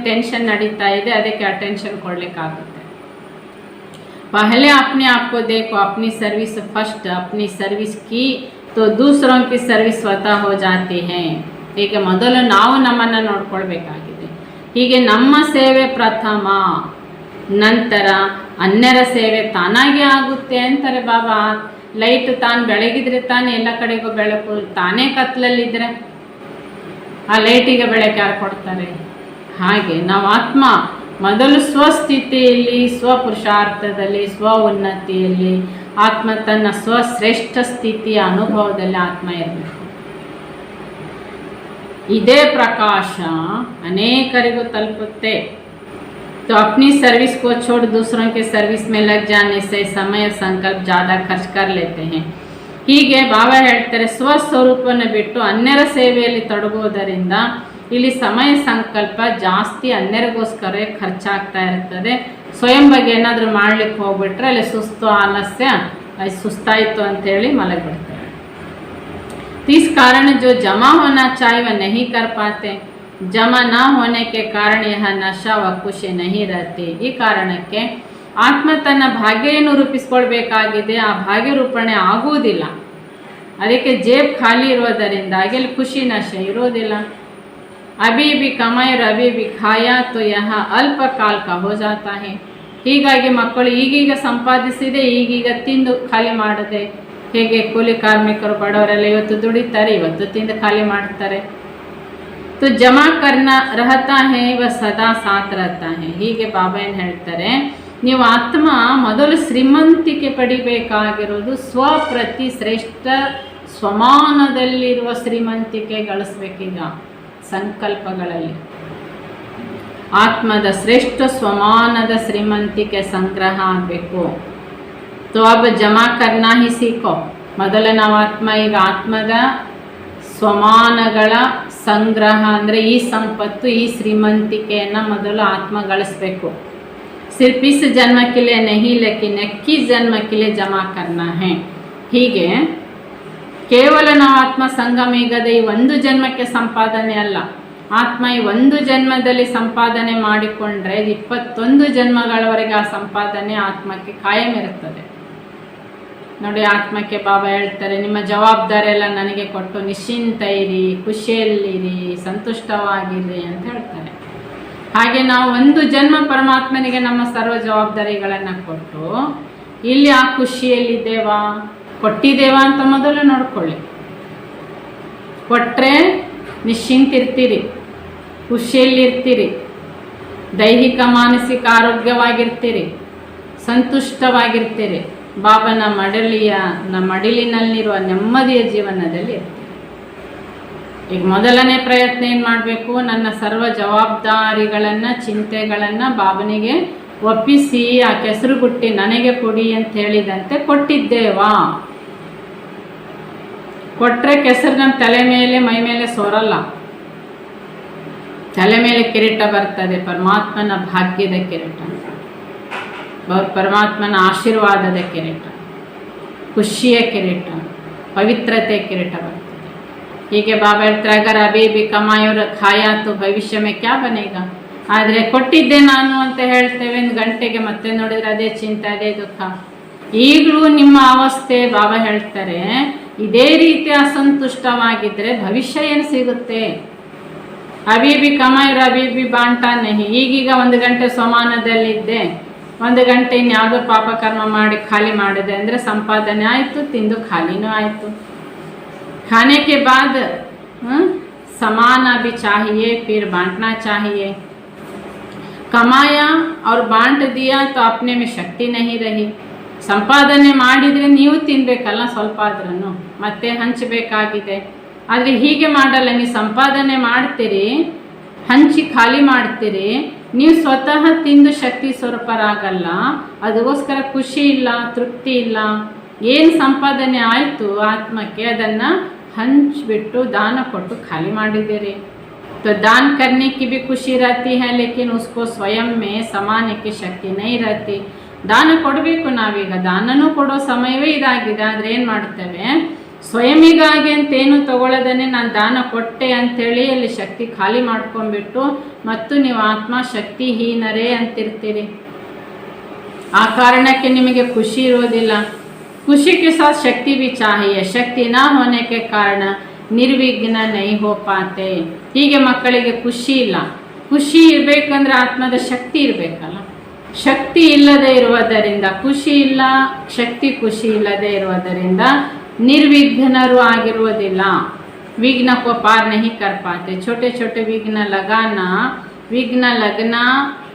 ಟೆನ್ಷನ್ ನಡೀತಾ ಇದೆ ಅದಕ್ಕೆ ಅಟೆನ್ಷನ್ ಕೊಡಲಿಕ್ಕಾಗುತ್ತೆ. पहले अपने आप को देखो, अपनी सर्विस फर्स्ट, अपनी सर्विस की तो दूसरों की सर्विस स्वतः हो जाती है. ಹೀಗೆ ಮೊದಲು ನಾವು ನಮ್ಮನ್ನು ನೋಡ್ಕೊಳ್ಬೇಕಾಗಿದೆ. ಹೀಗೆ ನಮ್ಮ ಸೇವೆ ಪ್ರಥಮ, ನಂತರ ಅನ್ಯರ ಸೇವೆ ತಾನಾಗಿ ಆಗುತ್ತೆ ಅಂತಾರೆ ಬಾಬಾ. ಲೈಟ್ ತಾನು ಬೆಳಗಿದ್ರೆ ತಾನೇ ಎಲ್ಲ ಕಡೆಗೂ ಬೆಳಕು, ತಾನೇ ಕತ್ಲಲ್ಲಿದ್ದರೆ ಆ ಲೈಟಿಗೆ ಬೆಳಕು ಯಾರು ಕೊಡ್ತಾರೆ? ಹಾಗೆ ನಾವು ಆತ್ಮ ಮೊದಲು ಸ್ವಸ್ಥಿತಿಯಲ್ಲಿ, ಸ್ವಪುರುಷಾರ್ಥದಲ್ಲಿ, ಸ್ವ ಉನ್ನತಿಯಲ್ಲಿ ಆತ್ಮ ತನ್ನ ಸ್ವಶ್ರೇಷ್ಠ ಸ್ಥಿತಿಯ ಅನುಭವದಲ್ಲಿ ಆತ್ಮ ಇರಬೇಕು. ಇದೇ ಪ್ರಕಾಶ ಅನೇಕರಿಗೂ ತಲುಪುತ್ತೆ. तो अपनी सर्विस को छोड़ दूसरों के सर्विस में लग जाने से समय संकल्प ज़्यादा खर्च कर लेते हैं. ಹೀಗೆ ಬಾಬಾ ಹೇಳ್ತಾರೆ, ಸ್ವಸ್ವರೂಪವನ್ನು ಬಿಟ್ಟು ಅನ್ಯರ ಸೇವೆಯಲ್ಲಿ ತೊಡಗುವುದರಿಂದ ಇಲ್ಲಿ ಸಮಯ ಸಂಕಲ್ಪ ಜಾಸ್ತಿ ಅನ್ಯರಿಗೋಸ್ಕರ ಖರ್ಚಾಗ್ತಾ ಇರ್ತದೆ. ಸ್ವಯಂ ಬಗ್ಗೆ ಏನಾದರೂ ಮಾಡ್ಲಿಕ್ಕೆ ಹೋಗ್ಬಿಟ್ರೆ ಅಲ್ಲಿ ಸುಸ್ತು, ಆಲಸ್ಯ, ಸುಸ್ತಾಯಿತು ಅಂತೇಳಿ ಮಲಗಿಬಿಡ್ತಾರೆ. इस कारण जो जमा होना चाहिए वह नहीं कर पाते. जमा न होने के कारण यह नशा व खुशी नहीं रहती. ಈ ಕಾರಣಕ್ಕೆ ಆತ್ಮ ತನ್ನ ಭಾಗ್ಯ ಏನು ರೂಪಿಸ್ಕೊಳ್ಬೇಕಾಗಿದೆ ಆ ಭಾಗ್ಯ ರೂಪಣೆ ಆಗುವುದಿಲ್ಲ. ಅದಕ್ಕೆ ಜೇಬ್ ಖಾಲಿ ಇರೋದರಿಂದಾಗಿ ಅಲ್ಲಿ ಖುಷಿ ನಶೆ ಇರೋದಿಲ್ಲ. ಅಭಿ ಬಿ ಕಮಾಯ ಅಭಿ ಬಿ ಖಾಯ ತೋ ಯಹ ಅಲ್ಪ ಕಾಲ ಕಾ ಹೋ ಜಾತಾ ಹೈ. ಹೀಗಾಗಿ ಮಕ್ಕಳು ಈಗೀಗ ಸಂಪಾದಿಸಿದೆ, ಈಗೀಗ ತಿಂದು ಖಾಲಿ ಮಾಡದೆ. ಹೇಗೆ ಕೂಲಿ ಕಾರ್ಮಿಕರು ಬಡವರೆಲ್ಲ ಇವತ್ತು ದುಡಿತಾರೆ, ಇವತ್ತು ತಿಂದು ಖಾಲಿ ಮಾಡ್ತಾರೆ. तो जमा करना रहता है वह सदा साथ रहता है. ಹೀಗೆ ಬಾಬಾ ಏನು ಹೇಳ್ತಾರೆ, ನೀವು ಆತ್ಮ ಮೊದಲು ಶ್ರೀಮಂತಿಕೆ ಪಡಿಬೇಕಾಗಿರೋದು ಸ್ವಪ್ರತಿ ಶ್ರೇಷ್ಠ ಸ್ವಮಾನದಲ್ಲಿರುವ ಶ್ರೀಮಂತಿಕೆ ಗಳಿಸ್ಬೇಕೀಗ ಸಂಕಲ್ಪಗಳಲ್ಲಿ. ಆತ್ಮದ ಶ್ರೇಷ್ಠ ಸ್ವಮಾನದ ಶ್ರೀಮಂತಿಕೆ ಸಂಗ್ರಹ ಆಗಬೇಕು. तो अब जमा करना ही सीखो. ಮೊದಲು ನಾವು ಆತ್ಮ ಈಗ ಆತ್ಮದ ಸ್ವಮಾನಗಳ ಸಂಗ್ರಹ ಅಂದರೆ ಈ ಸಂಪತ್ತು, ಈ ಶ್ರೀಮಂತಿಕೆಯನ್ನು ಮೊದಲು ಆತ್ಮ ಗಳಿಸಬೇಕು. सिर्फ इस जन्म के लिए नहीं लेकिन 21 जन्म के लिए जमा करना है. ಹೀಗೆ ಕೇವಲ ನಾವು ಆತ್ಮ ಸಂಗಮ ಈಗದ ಈ ಒಂದು ಜನ್ಮಕ್ಕೆ ಸಂಪಾದನೆ ಅಲ್ಲ, ಆತ್ಮ ಈ ಒಂದು ಜನ್ಮದಲ್ಲಿ ಸಂಪಾದನೆ ಮಾಡಿಕೊಂಡ್ರೆ 21 ಜನ್ಮಗಳವರೆಗೆ ಆ ಸಂಪಾದನೆ ಆತ್ಮಕ್ಕೆ ಕಾಯಂ ಇರುತ್ತದೆ. ನೋಡಿ, ಆತ್ಮಕ್ಕೆ ಬಾಬಾ ಹೇಳ್ತಾರೆ, ನಿಮ್ಮ ಜವಾಬ್ದಾರಿ ಎಲ್ಲ ನನಗೆ ಕೊಟ್ಟು ನಿಶ್ಚಿಂತ ಇರಿ, ಖುಷಿಯಲ್ಲಿರಿ, ಸಂತುಷ್ಟವಾಗಿರಿ ಅಂತ ಹೇಳ್ತಾರೆ. ಹಾಗೆ ನಾವು ಒಂದು ಜನ್ಮ ಪರಮಾತ್ಮನಿಗೆ ನಮ್ಮ ಸರ್ವ ಜವಾಬ್ದಾರಿಗಳನ್ನು ಕೊಟ್ಟು ಇಲ್ಲಿ ಆ ಖುಷಿಯಲ್ಲಿದ್ದೇವಾ, ಕೊಟ್ಟಿದ್ದೇವಾ ಅಂತ ಮೊದಲು ನೋಡ್ಕೊಳ್ಳಿ. ಕೊಟ್ಟರೆ ನಿಶ್ಚಿಂತಿರ್ತೀರಿ, ಖುಷಿಯಲ್ಲಿರ್ತೀರಿ, ದೈಹಿಕ ಮಾನಸಿಕ ಆರೋಗ್ಯವಾಗಿರ್ತೀರಿ, ಸಂತುಷ್ಟವಾಗಿರ್ತೀರಿ. ಬಾಬನ ಮಡಿಲಿನಲ್ಲಿರುವ ನೆಮ್ಮದಿಯ ಜೀವನದಲ್ಲಿ ಇರ್ತೀರಿ. ಈಗ ಮೊದಲನೇ ಪ್ರಯತ್ನ ಏನು ಮಾಡಬೇಕು? ನನ್ನ ಸರ್ವ ಜವಾಬ್ದಾರಿಗಳನ್ನು, ಚಿಂತೆಗಳನ್ನು ಬಾಬನಿಗೆ ಒಪ್ಪಿಸಿ ಆ ಕೆಸರುಗುಟ್ಟಿ ನನಗೆ ಕೊಡಿ ಅಂತ ಹೇಳಿದಂತೆ ಕೊಟ್ಟಿದ್ದೇವಾ? ಕೊಟ್ಟರೆ ಕೆಸರು ನಮ್ಮ ತಲೆ ಮೇಲೆ ಮೈ ಮೇಲೆ ಸೋರಲ್ಲ, ತಲೆ ಮೇಲೆ ಕಿರೀಟ ಬರ್ತದೆ, ಪರಮಾತ್ಮನ ಭಾಗ್ಯದ ಕಿರೀಟ, ಪರಮಾತ್ಮನ ಆಶೀರ್ವಾದದ ಕಿರೀಟ, ಖುಷಿಯ ಕಿರೀಟ, ಪವಿತ್ರತೆ ಕಿರೀಟ ಬರ್ತದೆ. ಹೀಗೆ ಬಾಬಾ ಹೇಳ್ತಾರೆ, ಅಗರ್ ಅಭಿ ಭಿ ಕಮಾಯೋರ ಖಾಯಾ ತೋ ಭವಿಷ್ಯ ಮೇ ಕ್ಯಾ ಬನೇಗಾ. ಆದರೆ ಕೊಟ್ಟಿದ್ದೆ ನಾನು ಅಂತ ಹೇಳ್ತೇವೆ, ಒಂದು ಗಂಟೆಗೆ ಮತ್ತೆ ನೋಡಿದ್ರೆ ಅದೇ ಚಿಂತೆ, ಅದೇ ದುಃಖ. ಈಗಲೂ ನಿಮ್ಮ ಅವಸ್ಥೆ ಬಾಬಾ ಹೇಳ್ತಾರೆ, ಇದೇ ರೀತಿ ಅಸಂತುಷ್ಟವಾಗಿದ್ದರೆ ಭವಿಷ್ಯ ಏನು ಸಿಗುತ್ತೆ? ಅಭಿ ಭಿ ಕಮಾಯೋರ ಅಭಿ ಭಿ ಬಾಂಟಾ ನಹಿ. ಈಗೀಗ 1 ಗಂಟೆ ಸಮಾನದಲ್ಲಿದ್ದೆ, 1 ಗಂಟೆ ಇನ್ಯಾವುದೋ ಪಾಪಕರ್ಮ ಮಾಡಿ ಖಾಲಿ ಮಾಡಿದೆ ಅಂದರೆ ಸಂಪಾದನೆ ಆಯಿತು, ತಿಂದು ಖಾಲಿನೂ ಆಯಿತು. खाने के बाद समाना भी चाहिए, फिर बांटना चाहिए. कमाया और बांट दिया तो अपने में शक्ति नहीं रही. ಸಂಪಾದನೆ ಮಾಡಿದರೆ ನೀವು ತಿನ್ನಬೇಕಲ್ಲ, ಸ್ವಲ್ಪ ಆದ್ರೂ ಮತ್ತೆ ಹಂಚಬೇಕಾಗಿದೆ. ಆದರೆ ಹೀಗೆ ಮಾಡಲ್ಲ, ನೀವು ಸಂಪಾದನೆ ಮಾಡ್ತೀರಿ, ಹಂಚಿ ಖಾಲಿ ಮಾಡ್ತೀರಿ, ನೀವು ಸ್ವತಃ ತಿಂದು ಶಕ್ತಿ ಸ್ವರೂಪರಾಗಲ್ಲ. ಅದಕ್ಕೋಸ್ಕರ ಖುಷಿ ಇಲ್ಲ, ತೃಪ್ತಿ ಇಲ್ಲ. ಏನು ಸಂಪಾದನೆ ಆಯಿತು ಆತ್ಮಕ್ಕೆ, ಅದನ್ನು ಹಂಚಿಬಿಟ್ಟು ದಾನ ಕೊಟ್ಟು ಖಾಲಿ ಮಾಡಿದ್ದೀರಿ. तो दान करने की भी खुशी रहती है, लेकिन उसको स्वयं में समाने की शक्ति नहीं रहती. ದಾನ ಕೊಡಬೇಕು ನಾವೀಗ, ದಾನನೂ ಕೊಡೋ ಸಮಯವೇ ಇದಾಗಿದೆ. ಆದರೆ ಏನು ಮಾಡ್ತೇವೆ, ಸ್ವಯಂಗಾಗಿ ಅಂತೇನು ತಗೊಳ್ಳೋದನ್ನೇ ನಾನು ದಾನ ಕೊಟ್ಟೆ ಅಂಥೇಳಿ ಅಲ್ಲಿ ಶಕ್ತಿ ಖಾಲಿ ಮಾಡ್ಕೊಂಡ್ಬಿಟ್ಟು ಮತ್ತು ನೀವು ಆತ್ಮ ಶಕ್ತಿಹೀನರೇ ಅಂತಿರ್ತೀರಿ. ಆ ಕಾರಣಕ್ಕೆ ನಿಮಗೆ ಖುಷಿ ಇರೋದಿಲ್ಲ. खुशी के साथ शक्ति भी चाहिए. शक्ति ना होने के कारण ನಿರ್ವಿಘ್ನ ನೈ ಹೋ ಪಾತೆ. ಹೀಗೆ ಮಕ್ಕಳಿಗೆ ಖುಷಿ ಇಲ್ಲ. ಖುಷಿ ಇರಬೇಕಂದ್ರೆ ಆತ್ಮದ ಶಕ್ತಿ ಇರಬೇಕಲ್ಲ. ಶಕ್ತಿ ಇಲ್ಲದೆ ಇರುವುದರಿಂದ ಖುಷಿ ಇಲ್ಲ, ಶಕ್ತಿ ಖುಷಿ ಇಲ್ಲದೆ ಇರುವುದರಿಂದ ನಿರ್ವಿಘ್ನರು ಆಗಿರುವುದಿಲ್ಲ. विघ्न को पार नहीं कर पाते. छोटे छोटे विघ्न लगना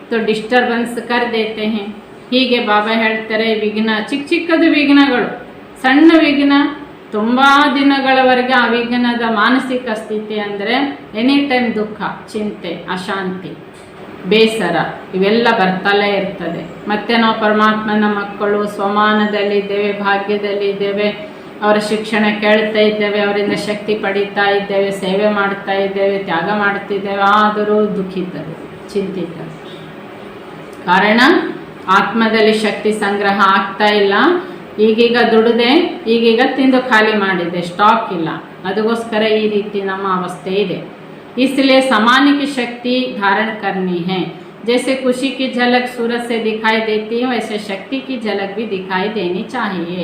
तो डिस्टर्बेंस कर देते हैं. ಹೀಗೆ ಬಾಬಾ ಹೇಳ್ತಾರೆ, ವಿಘ್ನ ಚಿಕ್ಕ ಚಿಕ್ಕದು ವಿಘ್ನಗಳು, ಸಣ್ಣ ವಿಘ್ನ ತುಂಬ ದಿನಗಳವರೆಗೆ ಆ ವಿಘ್ನದ ಮಾನಸಿಕ ಸ್ಥಿತಿ ಅಂದರೆ ಎನಿ ಟೈಮ್ ದುಃಖ, ಚಿಂತೆ, ಅಶಾಂತಿ, ಬೇಸರ ಇವೆಲ್ಲ ಬರ್ತಲೇ ಇರ್ತದೆ. ಮತ್ತೆ ನಾವು ಪರಮಾತ್ಮನ ಮಕ್ಕಳು ಸ್ವಮಾನದಲ್ಲಿದ್ದೇವೆ, ಭಾಗ್ಯದಲ್ಲಿದ್ದೇವೆ, ಅವರ ಶಿಕ್ಷಣ ಕೇಳ್ತಾ ಇದ್ದೇವೆ, ಅವರಿಂದ ಶಕ್ತಿ ಪಡೀತಾ ಇದ್ದೇವೆ, ಸೇವೆ ಮಾಡ್ತಾ ಇದ್ದೇವೆ, ತ್ಯಾಗ ಮಾಡ್ತಿದ್ದೇವೆ. ಆದರೂ ದುಃಖಿತರು, ಚಿಂತಿತರು. ಕಾರಣ ಆತ್ಮದಲ್ಲಿ ಶಕ್ತಿ ಸಂಗ್ರಹ ಆಗ್ತಾ ಇಲ್ಲ. ಈಗೀಗ ದುಡಿದೆ, ಈಗೀಗ ತಿಂದು ಖಾಲಿ ಮಾಡಿದೆ, ಸ್ಟಾಕ್ ಇಲ್ಲ. ಅದಕ್ಕೋಸ್ಕರ ಈ ರೀತಿ ನಮ್ಮ ಅವಸ್ಥೆ ಇದೆ. इसलिए समाने की शक्ति धारण करनी है. जैसे खुशी की झलक सूरज से दिखाई देती है, वैसे शक्ति की झलक भी दिखाई देनी चाहिए.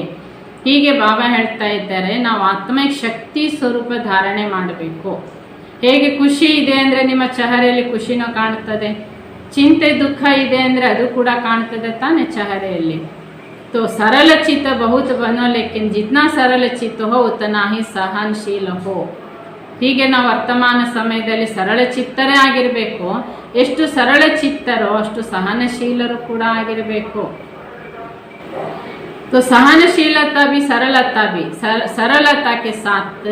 ಹೀಗೆ ಬಾಬಾ ಹೇಳ್ತಾ ಇದ್ದಾರೆ, ನಾವು ಆತ್ಮಿಕ ಶಕ್ತಿ ಸ್ವರೂಪ ಧಾರಣೆ ಮಾಡಬೇಕು. ಹೇಗೆ ಖುಷಿ ಇದೆ ಅಂದರೆ ನಿಮ್ಮ ಚಹರೆಯಲ್ಲಿ ಖುಷಿನೂ ಕಾಣ್ತದೆ, ಚಿಂತೆ ದುಃಖ ಇದೆ ಅಂದರೆ ಅದು ಕೂಡ ಕಾಣ್ತದೆ ತಾನೆ ಚಹರೆಯಲ್ಲಿ. तो सरल चित्त बहुत बनो, लेकिन जितना सरल चित्त हो उतना ही सहनशील हो. ಹೀಗೆ ನಾವು ವರ್ತಮಾನ ಸಮಯದಲ್ಲಿ ಸರಳ ಚಿತ್ತರೇ ಆಗಿರಬೇಕು. ಎಷ್ಟು ಸರಳ ಚಿತ್ತರೋ ಅಷ್ಟು ಸಹನಶೀಲರು ಕೂಡ ಆಗಿರಬೇಕು. तो सहनशीलता भी सरलता भी, सरलता के साथ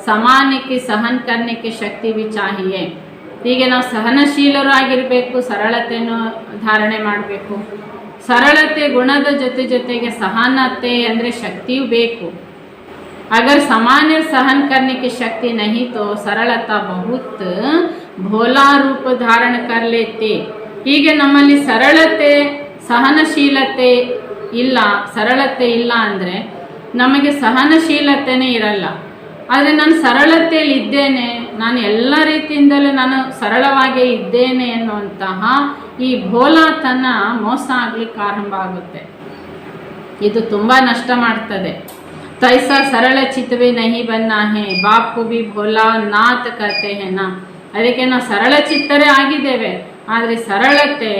समाने की सहन करने की शक्ति भी चाहिए. ಹೀಗೆ ನಾವು ಸಹನಶೀಲರು ಆಗಿರಬೇಕು, ಸರಳತೆಯನ್ನು ಧಾರಣೆ ಮಾಡಬೇಕು. ಸರಳತೆ ಗುಣದ ಜೊತೆಗೆ ಸಹನತೆ ಅಂದರೆ ಶಕ್ತಿಯೂ ಬೇಕು. अगर सामान्य सहन करने की शक्ति नहीं तो सरलता बहुत भोला रूप धारण कर लेते. ಹೀಗೆ ನಮ್ಮಲ್ಲಿ ಸರಳತೆ ಸಹನಶೀಲತೆ ಇಲ್ಲ, ಸರಳತೆ ಇಲ್ಲ ಅಂದರೆ ನಮಗೆ ಸಹನಶೀಲತೆನೇ ಇರಲ್ಲ. ಆದರೆ ನಾನು ಸರಳತೆಯಲ್ಲಿ ಇದ್ದೇನೆ, ನಾನು ಎಲ್ಲ ರೀತಿಯಿಂದಲೂ ನಾನು ಸರಳವಾಗೇ ಇದ್ದೇನೆ ಎನ್ನುವಂತಹ ಈ ಭೋಲಾತನ ಮೋಸ ಆಗಲಿಕ್ಕೆ ಆರಂಭ ಆಗುತ್ತೆ. ಇದು ತುಂಬ ನಷ್ಟ ಮಾಡ್ತದೆ. तैसा सरल चित्त भी नहीं बनना है, बाप को भी भोला नाथ कहते हैं ना. ಅದಕ್ಕೆ ನಾವು ಸರಳ ಚಿತ್ತರೇ ಆಗಿದ್ದೇವೆ, ಆದರೆ ಸರಳತೆ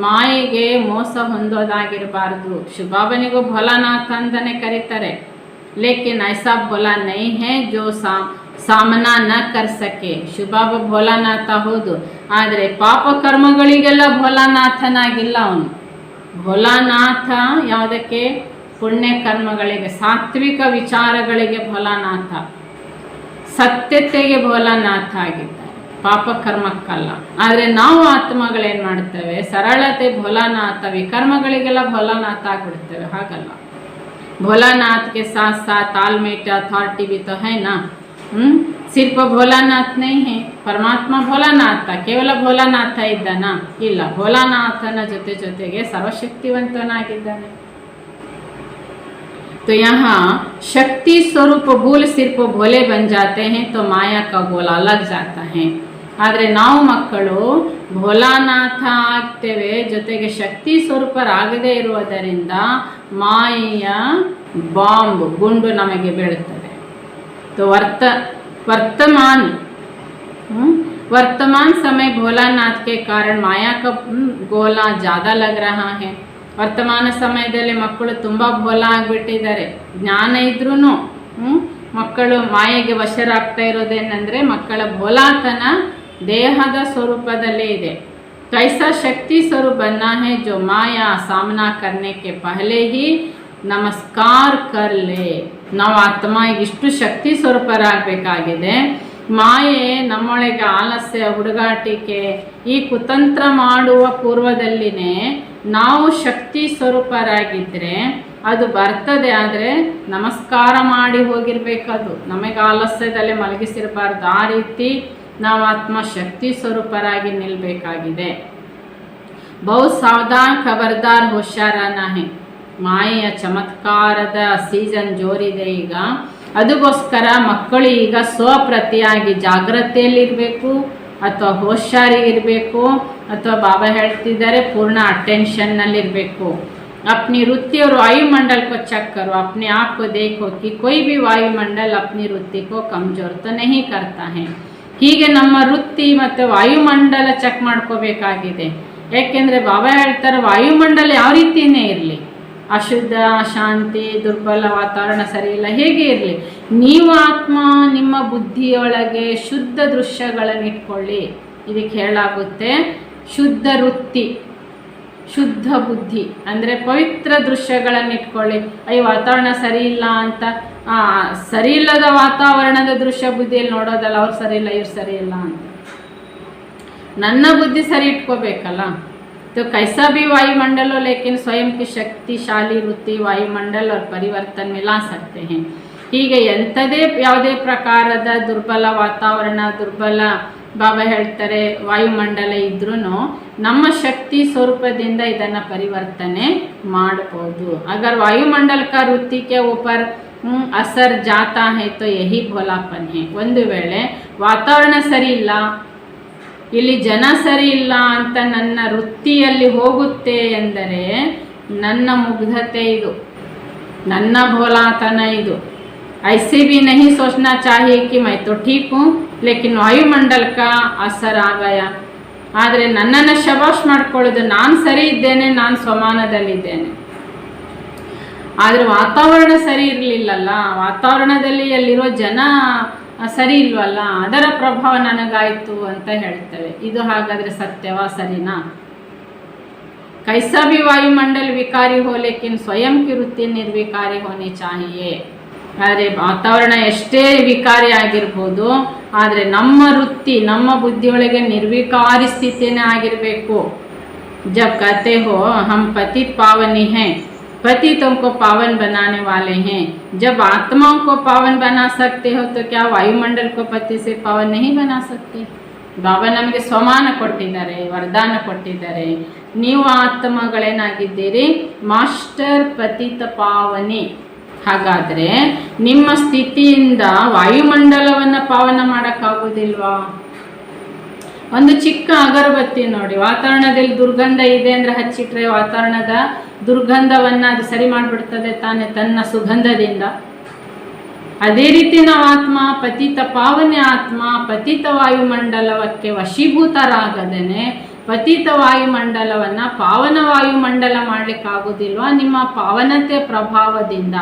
ಮಾಯೆಗೆ ಮೋಸ ಹೊಂದೋದಾಗಿರಬಾರ್ದು. ಶಿವಬಾಬನಿಗೂ ಭೋಲಾನಾಥ್ ಅಂತಲೇ ಕರೀತಾರೆ. ಲೇಕಿನ್ ಐಸಾ ಭೋಲಾ ನೈ ಹೇ ಜೋ ಸಾಮನಾ ನ ಕರ್ ಸಕೆ. ಶಿವಬಾಬಾ ಭೋಲಾನಾಥ ಹೌದು, ಆದರೆ ಪಾಪ ಕರ್ಮಗಳಿಗೆಲ್ಲ ಭೋಲಾನಾಥನಾಗಿಲ್ಲ ಅವನು. ಭೋಲಾನಾಥ ಯಾವುದಕ್ಕೆ? ಪುಣ್ಯ ಕರ್ಮಗಳಿಗೆ, ಸಾತ್ವಿಕ ವಿಚಾರಗಳಿಗೆ ಭೋಲಾನಾಥ, ಸತ್ಯತೆಗೆ ಭೋಲಾನಾಥ ಆಗಿದ್ದಾರೆ, ಪಾಪ ಕರ್ಮಕ್ಕಲ್ಲ. ಆದರೆ ನಾವು ಆತ್ಮಗಳೇನು ಮಾಡ್ತೇವೆ, ಸರಳತೆ ಭೋಲಾನಾಥ, ವಿಕರ್ಮಗಳಿಗೆಲ್ಲ ಭೋಲಾನಾಥ ಆಗಿಬಿಡ್ತೇವೆ. ಹಾಗಲ್ಲ. भोलानाथ के साथ साथ तालमेट अथॉरिटी भी तो है ना। सिर्फ भोलानाथ नहीं है, परमात्मा भोलानाथ ಕೇವಲ ಭೋಲಾನಾಥ ಇದ್ದಾನ? ಇಲ್ಲ, ಭೋಲಾನಾಥನ ಜೊತೆ ಜೊತೆಗೆ ಸರ್ವಶಕ್ತಿವಂತನಾಗಿದ್ದಾನೆ. तो यहाँ शक्ति स्वरूप भूल सिर्फ भोले बन जाते हैं तो माया का गोला लग जाता है. ಆದರೆ ನಾವು ಮಕ್ಕಳು ಭೋಲಾನಾಥ ಆಗ್ತೇವೆ, ಜೊತೆಗೆ ಶಕ್ತಿ ಸ್ವರೂಪರಾಗದೇ ಇರುವುದರಿಂದ ಮಾಯೆಯ ಬಾಂಬ್ ಗುಂಡು ನಮಗೆ ಬೀಳುತ್ತದೆ. तो वर्तमान समय भोलानाथ के कारण माया का गोला ज़्यादा लग रहा है. ವರ್ತಮಾನ ಸಮಯದಲ್ಲಿ ಮಕ್ಕಳು ತುಂಬ ಭೋಲ ಆಗಿಬಿಟ್ಟಿದ್ದಾರೆ. ಜ್ಞಾನ ಇದ್ರೂ ಮಕ್ಕಳು ಮಾಯೆಗೆ ವಶರಾಗ್ತಾ ಇರೋದೇನೆಂದರೆ ಮಕ್ಕಳ ಭೋಲಾತನ ದೇಹದ ಸ್ವರೂಪದಲ್ಲೇ ಇದೆ. तो ऐसा शक्ति स्वरूप बनना है जो माया सामना करने के पहले ही ನಮಸ್ಕಾರ ಕರ್ಲೆ. ನಾವು ಆತ್ಮ ಇಷ್ಟು ಶಕ್ತಿ ಸ್ವರೂಪರಾಗಬೇಕಾಗಿದೆ. ಮಾಯೆ ನಮ್ಮೊಳಗೆ ಆಲಸ್ಯ, ಹುಡುಗಾಟಿಕೆ, ಈ ಕುತಂತ್ರ ಮಾಡುವ ಪೂರ್ವದಲ್ಲಿನೇ ನಾವು ಶಕ್ತಿ ಸ್ವರೂಪರಾಗಿದ್ದರೆ ಅದು ಬರ್ತದೆ. ಆದರೆ ನಮಸ್ಕಾರ ಮಾಡಿ ಹೋಗಿರ್ಬೇಕದು. ನಮಗೆ ಆಲಸ್ಯದಲ್ಲೇ ಮಲಗಿಸಿರಬಾರ್ದು. ಆ ರೀತಿ ನಾವು ಆತ್ಮ ಶಕ್ತಿ ಸ್ವರೂಪರಾಗಿ ನಿಲ್ಲಬೇಕಾಗಿದೆ. ಬಹು ಸಾವಧಾನ್ ಖಬರ್ದಾರ್ ಹುಷಾರಾನ ಹೇ. ಮಾಯೆಯ ಚಮತ್ಕಾರದ ಸೀಸನ್ ಜೋರಿದೆ ಈಗ. ಅದಕ್ಕೋಸ್ಕರ ಮಕ್ಕಳು ಈಗ ಸ್ವಪ್ರತಿಯಾಗಿ ಜಾಗ್ರತೆಯಲ್ಲಿರಬೇಕು, ಅಥವಾ ಹೋಶಾರಿಗಿರಬೇಕು, ಅಥವಾ ಬಾಬಾ ಹೇಳ್ತಿದ್ದಾರೆ ಪೂರ್ಣ ಅಟೆನ್ಷನ್ನಲ್ಲಿರಬೇಕು. अपनी रुचि और वायुमंडल को चेक करो, अपने आप को देखो कि कोई भी वायुमंडल अपनी रुचि को कमजोर तो नहीं करता है. ಹೀಗೆ ನಮ್ಮ ವೃತ್ತಿ ಮತ್ತು ವಾಯುಮಂಡಲ ಚೆಕ್ ಮಾಡ್ಕೋಬೇಕಾಗಿದೆ. ಯಾಕೆಂದರೆ ಬಾಬಾ ಹೇಳ್ತಾರೆ ವಾಯುಮಂಡಲ ಯಾವ ರೀತಿಯೇ ಇರಲಿ, ಅಶುದ್ಧ, ಶಾಂತಿ, ದುರ್ಬಲ, ವಾತಾವರಣ ಸರಿ ಇಲ್ಲ, ಹೇಗೆ ಇರಲಿ, ನೀವು ಆತ್ಮ ನಿಮ್ಮ ಬುದ್ಧಿಯೊಳಗೆ ಶುದ್ಧ ದೃಶ್ಯಗಳನ್ನು ಇಟ್ಕೊಳ್ಳಿ. ಇದಕ್ಕೆ ಹೇಳಾಗುತ್ತೆ ಶುದ್ಧ ವೃತ್ತಿ, ಶುದ್ಧ ಬುದ್ಧಿ ಅಂದರೆ ಪವಿತ್ರ ದೃಶ್ಯಗಳನ್ನು ಇಟ್ಕೊಳ್ಳಿ. ಅಯ್ಯೋ ವಾತಾವರಣ ಸರಿ ಇಲ್ಲ ಅಂತ ಸರಿ ಇಲ್ಲದ ವಾತಾವರಣದ ದೃಶ್ಯ ಬುದ್ಧಿಯಲ್ಲಿ ನೋಡೋದಲ್ಲ, ಅವ್ರು ಸರಿ ಇಲ್ಲ ಇವ್ರು ಸರಿ ಇಲ್ಲ ಅಂತ. ನನ್ನ ಬುದ್ಧಿ ಸರಿ ಇಟ್ಕೋಬೇಕಲ್ಲ. तो कैसा भी वायुमंडल हो लेकिन स्वयं की शक्तिशाली वृत्ति वायुमंडल और परिवर्तन में ला सकते हैं. ಹೀಗೆ ಎಂಥದೇ ಯಾವುದೇ ಪ್ರಕಾರದ ದುರ್ಬಲ ವಾತಾವರಣ, ದುರ್ಬಲ ಬಾಬಾ ಹೇಳ್ತಾರೆ ವಾಯುಮಂಡಲ ಇದ್ರೂ ನಮ್ಮ ಶಕ್ತಿ ಸ್ವರೂಪದಿಂದ ಇದನ್ನು ಪರಿವರ್ತನೆ ಮಾಡಬಹುದು. अगर वायुमंडल का वृत्ति के ऊपर असर जाता है तो यही भोलापन है. ಒಂದು ವೇಳೆ ವಾತಾವರಣ ಸರಿ ಇಲ್ಲ, ಇಲ್ಲಿ ಜನ ಸರಿ ಇಲ್ಲ ಅಂತ ನನ್ನ ವೃತ್ತಿಯಲ್ಲಿ ಹೋಗುತ್ತೆ ಎಂದರೆ ನನ್ನ ಮುಗ್ಧತೆ ಇದು, ನನ್ನ ಭೋಲಾತನ ಇದು. ऐसे भी नहीं सोचना चाहिए कि मैं तो ठीक हूँ लेकिन वायुमंडल का असर आ गया. ಆದರೆ ನನ್ನನ್ನು ಶಬಾಷ್ ಮಾಡ್ಕೊಳ್ಳೋದು ನಾನು ಸರಿ ಇದ್ದೇನೆ, ನಾನು ಸ್ವಮಾನದಲ್ಲಿದ್ದೇನೆ. ಆದರೆ ವಾತಾವರಣ ಸರಿ ಇರಲಿಲ್ಲಲ್ಲ, ವಾತಾವರಣದಲ್ಲಿ ಅಲ್ಲಿರೋ ಜನ ಸರಿ ಇಲ್ವಲ್ಲ, ಅದರ ಪ್ರಭಾವ ನನಗಾಯಿತು ಅಂತ ಹೇಳ್ತೇವೆ. ಇದು ಹಾಗಾದರೆ ಸತ್ಯವಾ, ಸರಿನಾ? कैसा भी वायुमंडल विकारी हो लेकिन स्वयं की वृत्ति निर्विकारी होनी चाहिए. ಆದರೆ ವಾತಾವರಣ ಎಷ್ಟೇ ವಿಕಾರಿ ಆಗಿರ್ಬೋದು, ಆದರೆ ನಮ್ಮ ವೃತ್ತಿ, ನಮ್ಮ ಬುದ್ಧಿಯೊಳಗೆ ನಿರ್ವಿಕಾರಿ ಸ್ಥಿತಿನೇ ಆಗಿರಬೇಕು. जब कहते हो हम पतित पावनी हैं, पतितों को पावन बनाने वाले हैं. जब आत्माओं को पावन बना सकते हो तो क्या वायुमंडल को पति से पावन नहीं बना सकते? ಬಾಬಾ ನಮಗೆ ಸ್ವಮಾನ ಕೊಟ್ಟಿದ್ದಾರೆ, ವರದಾನ ಕೊಟ್ಟಿದ್ದಾರೆ. ನೀವು ಆತ್ಮಗಳೇನಾಗಿದ್ದೀರಿ? ಮಾಸ್ಟರ್ ಪತಿತ ಪಾವನಿ. ಹಾಗಾದರೆ ನಿಮ್ಮ ಸ್ಥಿತಿಯಿಂದ ವಾಯುಮಂಡಲವನ್ನು ಪಾವನ ಮಾಡೋಕ್ಕಾಗೋದಿಲ್ವಾ? ಒಂದು ಚಿಕ್ಕ ಅಗರಬತ್ತಿ ನೋಡಿ, ವಾತಾವರಣದಲ್ಲಿ ದುರ್ಗಂಧ ಇದೆ ಅಂದರೆ ಹಚ್ಚಿಟ್ರೆ ವಾತಾವರಣದ ದುರ್ಗಂಧವನ್ನು ಅದು ಸರಿ ಮಾಡಿಬಿಡ್ತದೆ ತಾನೆ ತನ್ನ ಸುಗಂಧದಿಂದ. ಅದೇ ರೀತಿ ನಾವು ಆತ್ಮ ಪತಿತ ಪಾವನೆ ಆತ್ಮ ಪತಿತ ವಾಯುಮಂಡಲಕ್ಕೆ ವಶೀಭೂತರಾಗದೇನೆ ಪತಿತ ವಾಯುಮಂಡಲವನ್ನು ಪಾವನ ವಾಯುಮಂಡಲ ಮಾಡಲಿಕ್ಕಾಗೋದಿಲ್ವಾ ನಿಮ್ಮ ಪಾವನತೆ ಪ್ರಭಾವದಿಂದ?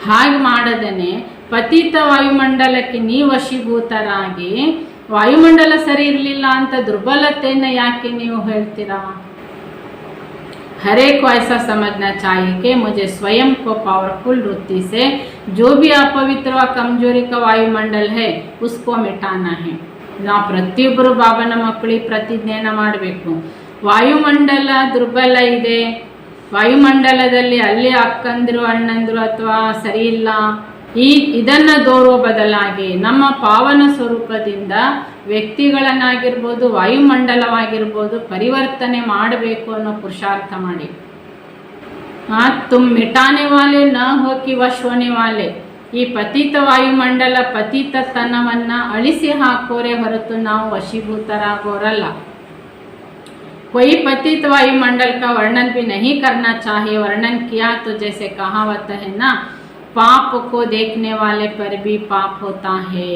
ಹಾಗೆ ಮಾಡದೇನೆ ಪತಿತ ವಾಯುಮಂಡಲಕ್ಕೆ ನೀವು ವಶೀಭೂತರಾಗಿ ವಾಯುಮಂಡಲ ಸರಿ ಇರಲಿಲ್ಲ ಅಂತ ದುರ್ಬಲತೆಯನ್ನು ಯಾಕೆ ನೀವು ಹೇಳ್ತೀರಾ? हर एक को ऐसा समझना चाहिए कि मुझे स्वयं को पावरफुल वृत्ति से जो भी अपवित्र व कमजोरी का वायुमंडल है उसको मिटाना है। ನಾವು ಪ್ರತಿಯೊಬ್ಬರು ಬಾಬನ ಮಕ್ಕಳಿಗೆ ಪ್ರತಿಜ್ಞೆಯನ್ನು ಮಾಡಬೇಕು. ವಾಯುಮಂಡಲ ದುರ್ಬಲ ಇದೆ, ವಾಯುಮಂಡಲದಲ್ಲಿ ಅಲ್ಲಿ ಅಕ್ಕಂದಿರು ಅಣ್ಣಂದಿರು ಅಥವಾ ಸರಿ ಇಲ್ಲ, ಇದನ್ನು ದೋರುವ ಬದಲಾಗಿ ನಮ್ಮ ಪಾವನ ಸ್ವರೂಪದಿಂದ ವ್ಯಕ್ತಿಗಳನ್ನಾಗಿರ್ಬೋದು ವಾಯುಮಂಡಲವಾಗಿರ್ಬೋದು ಪರಿವರ್ತನೆ ಮಾಡಬೇಕು ಅನ್ನೋ ಪುರುಷಾರ್ಥ ಮಾಡಿ. ತುಮ್ ಮಿಟಾನೆ ವಾಲೆ ನ ಹೋಗಿ ವಶ್ವನೆ ವಾಲೆ, ಈ ಪತಿತ ವಾಯುಮಂಡಲ ಪತಿತತನವನ್ನು ಅಳಿಸಿ ಹಾಕೋರೆ ಹೊರತು ನಾವು ವಶೀಭೂತರಾಗೋರಲ್ಲ. कोई पतित वायुमंडल का वर्णन भी नहीं करना चाहिए. वर्णन किया तो जैसे कहावत है ना, पाप को देखने वाले पर भी पाप होता है.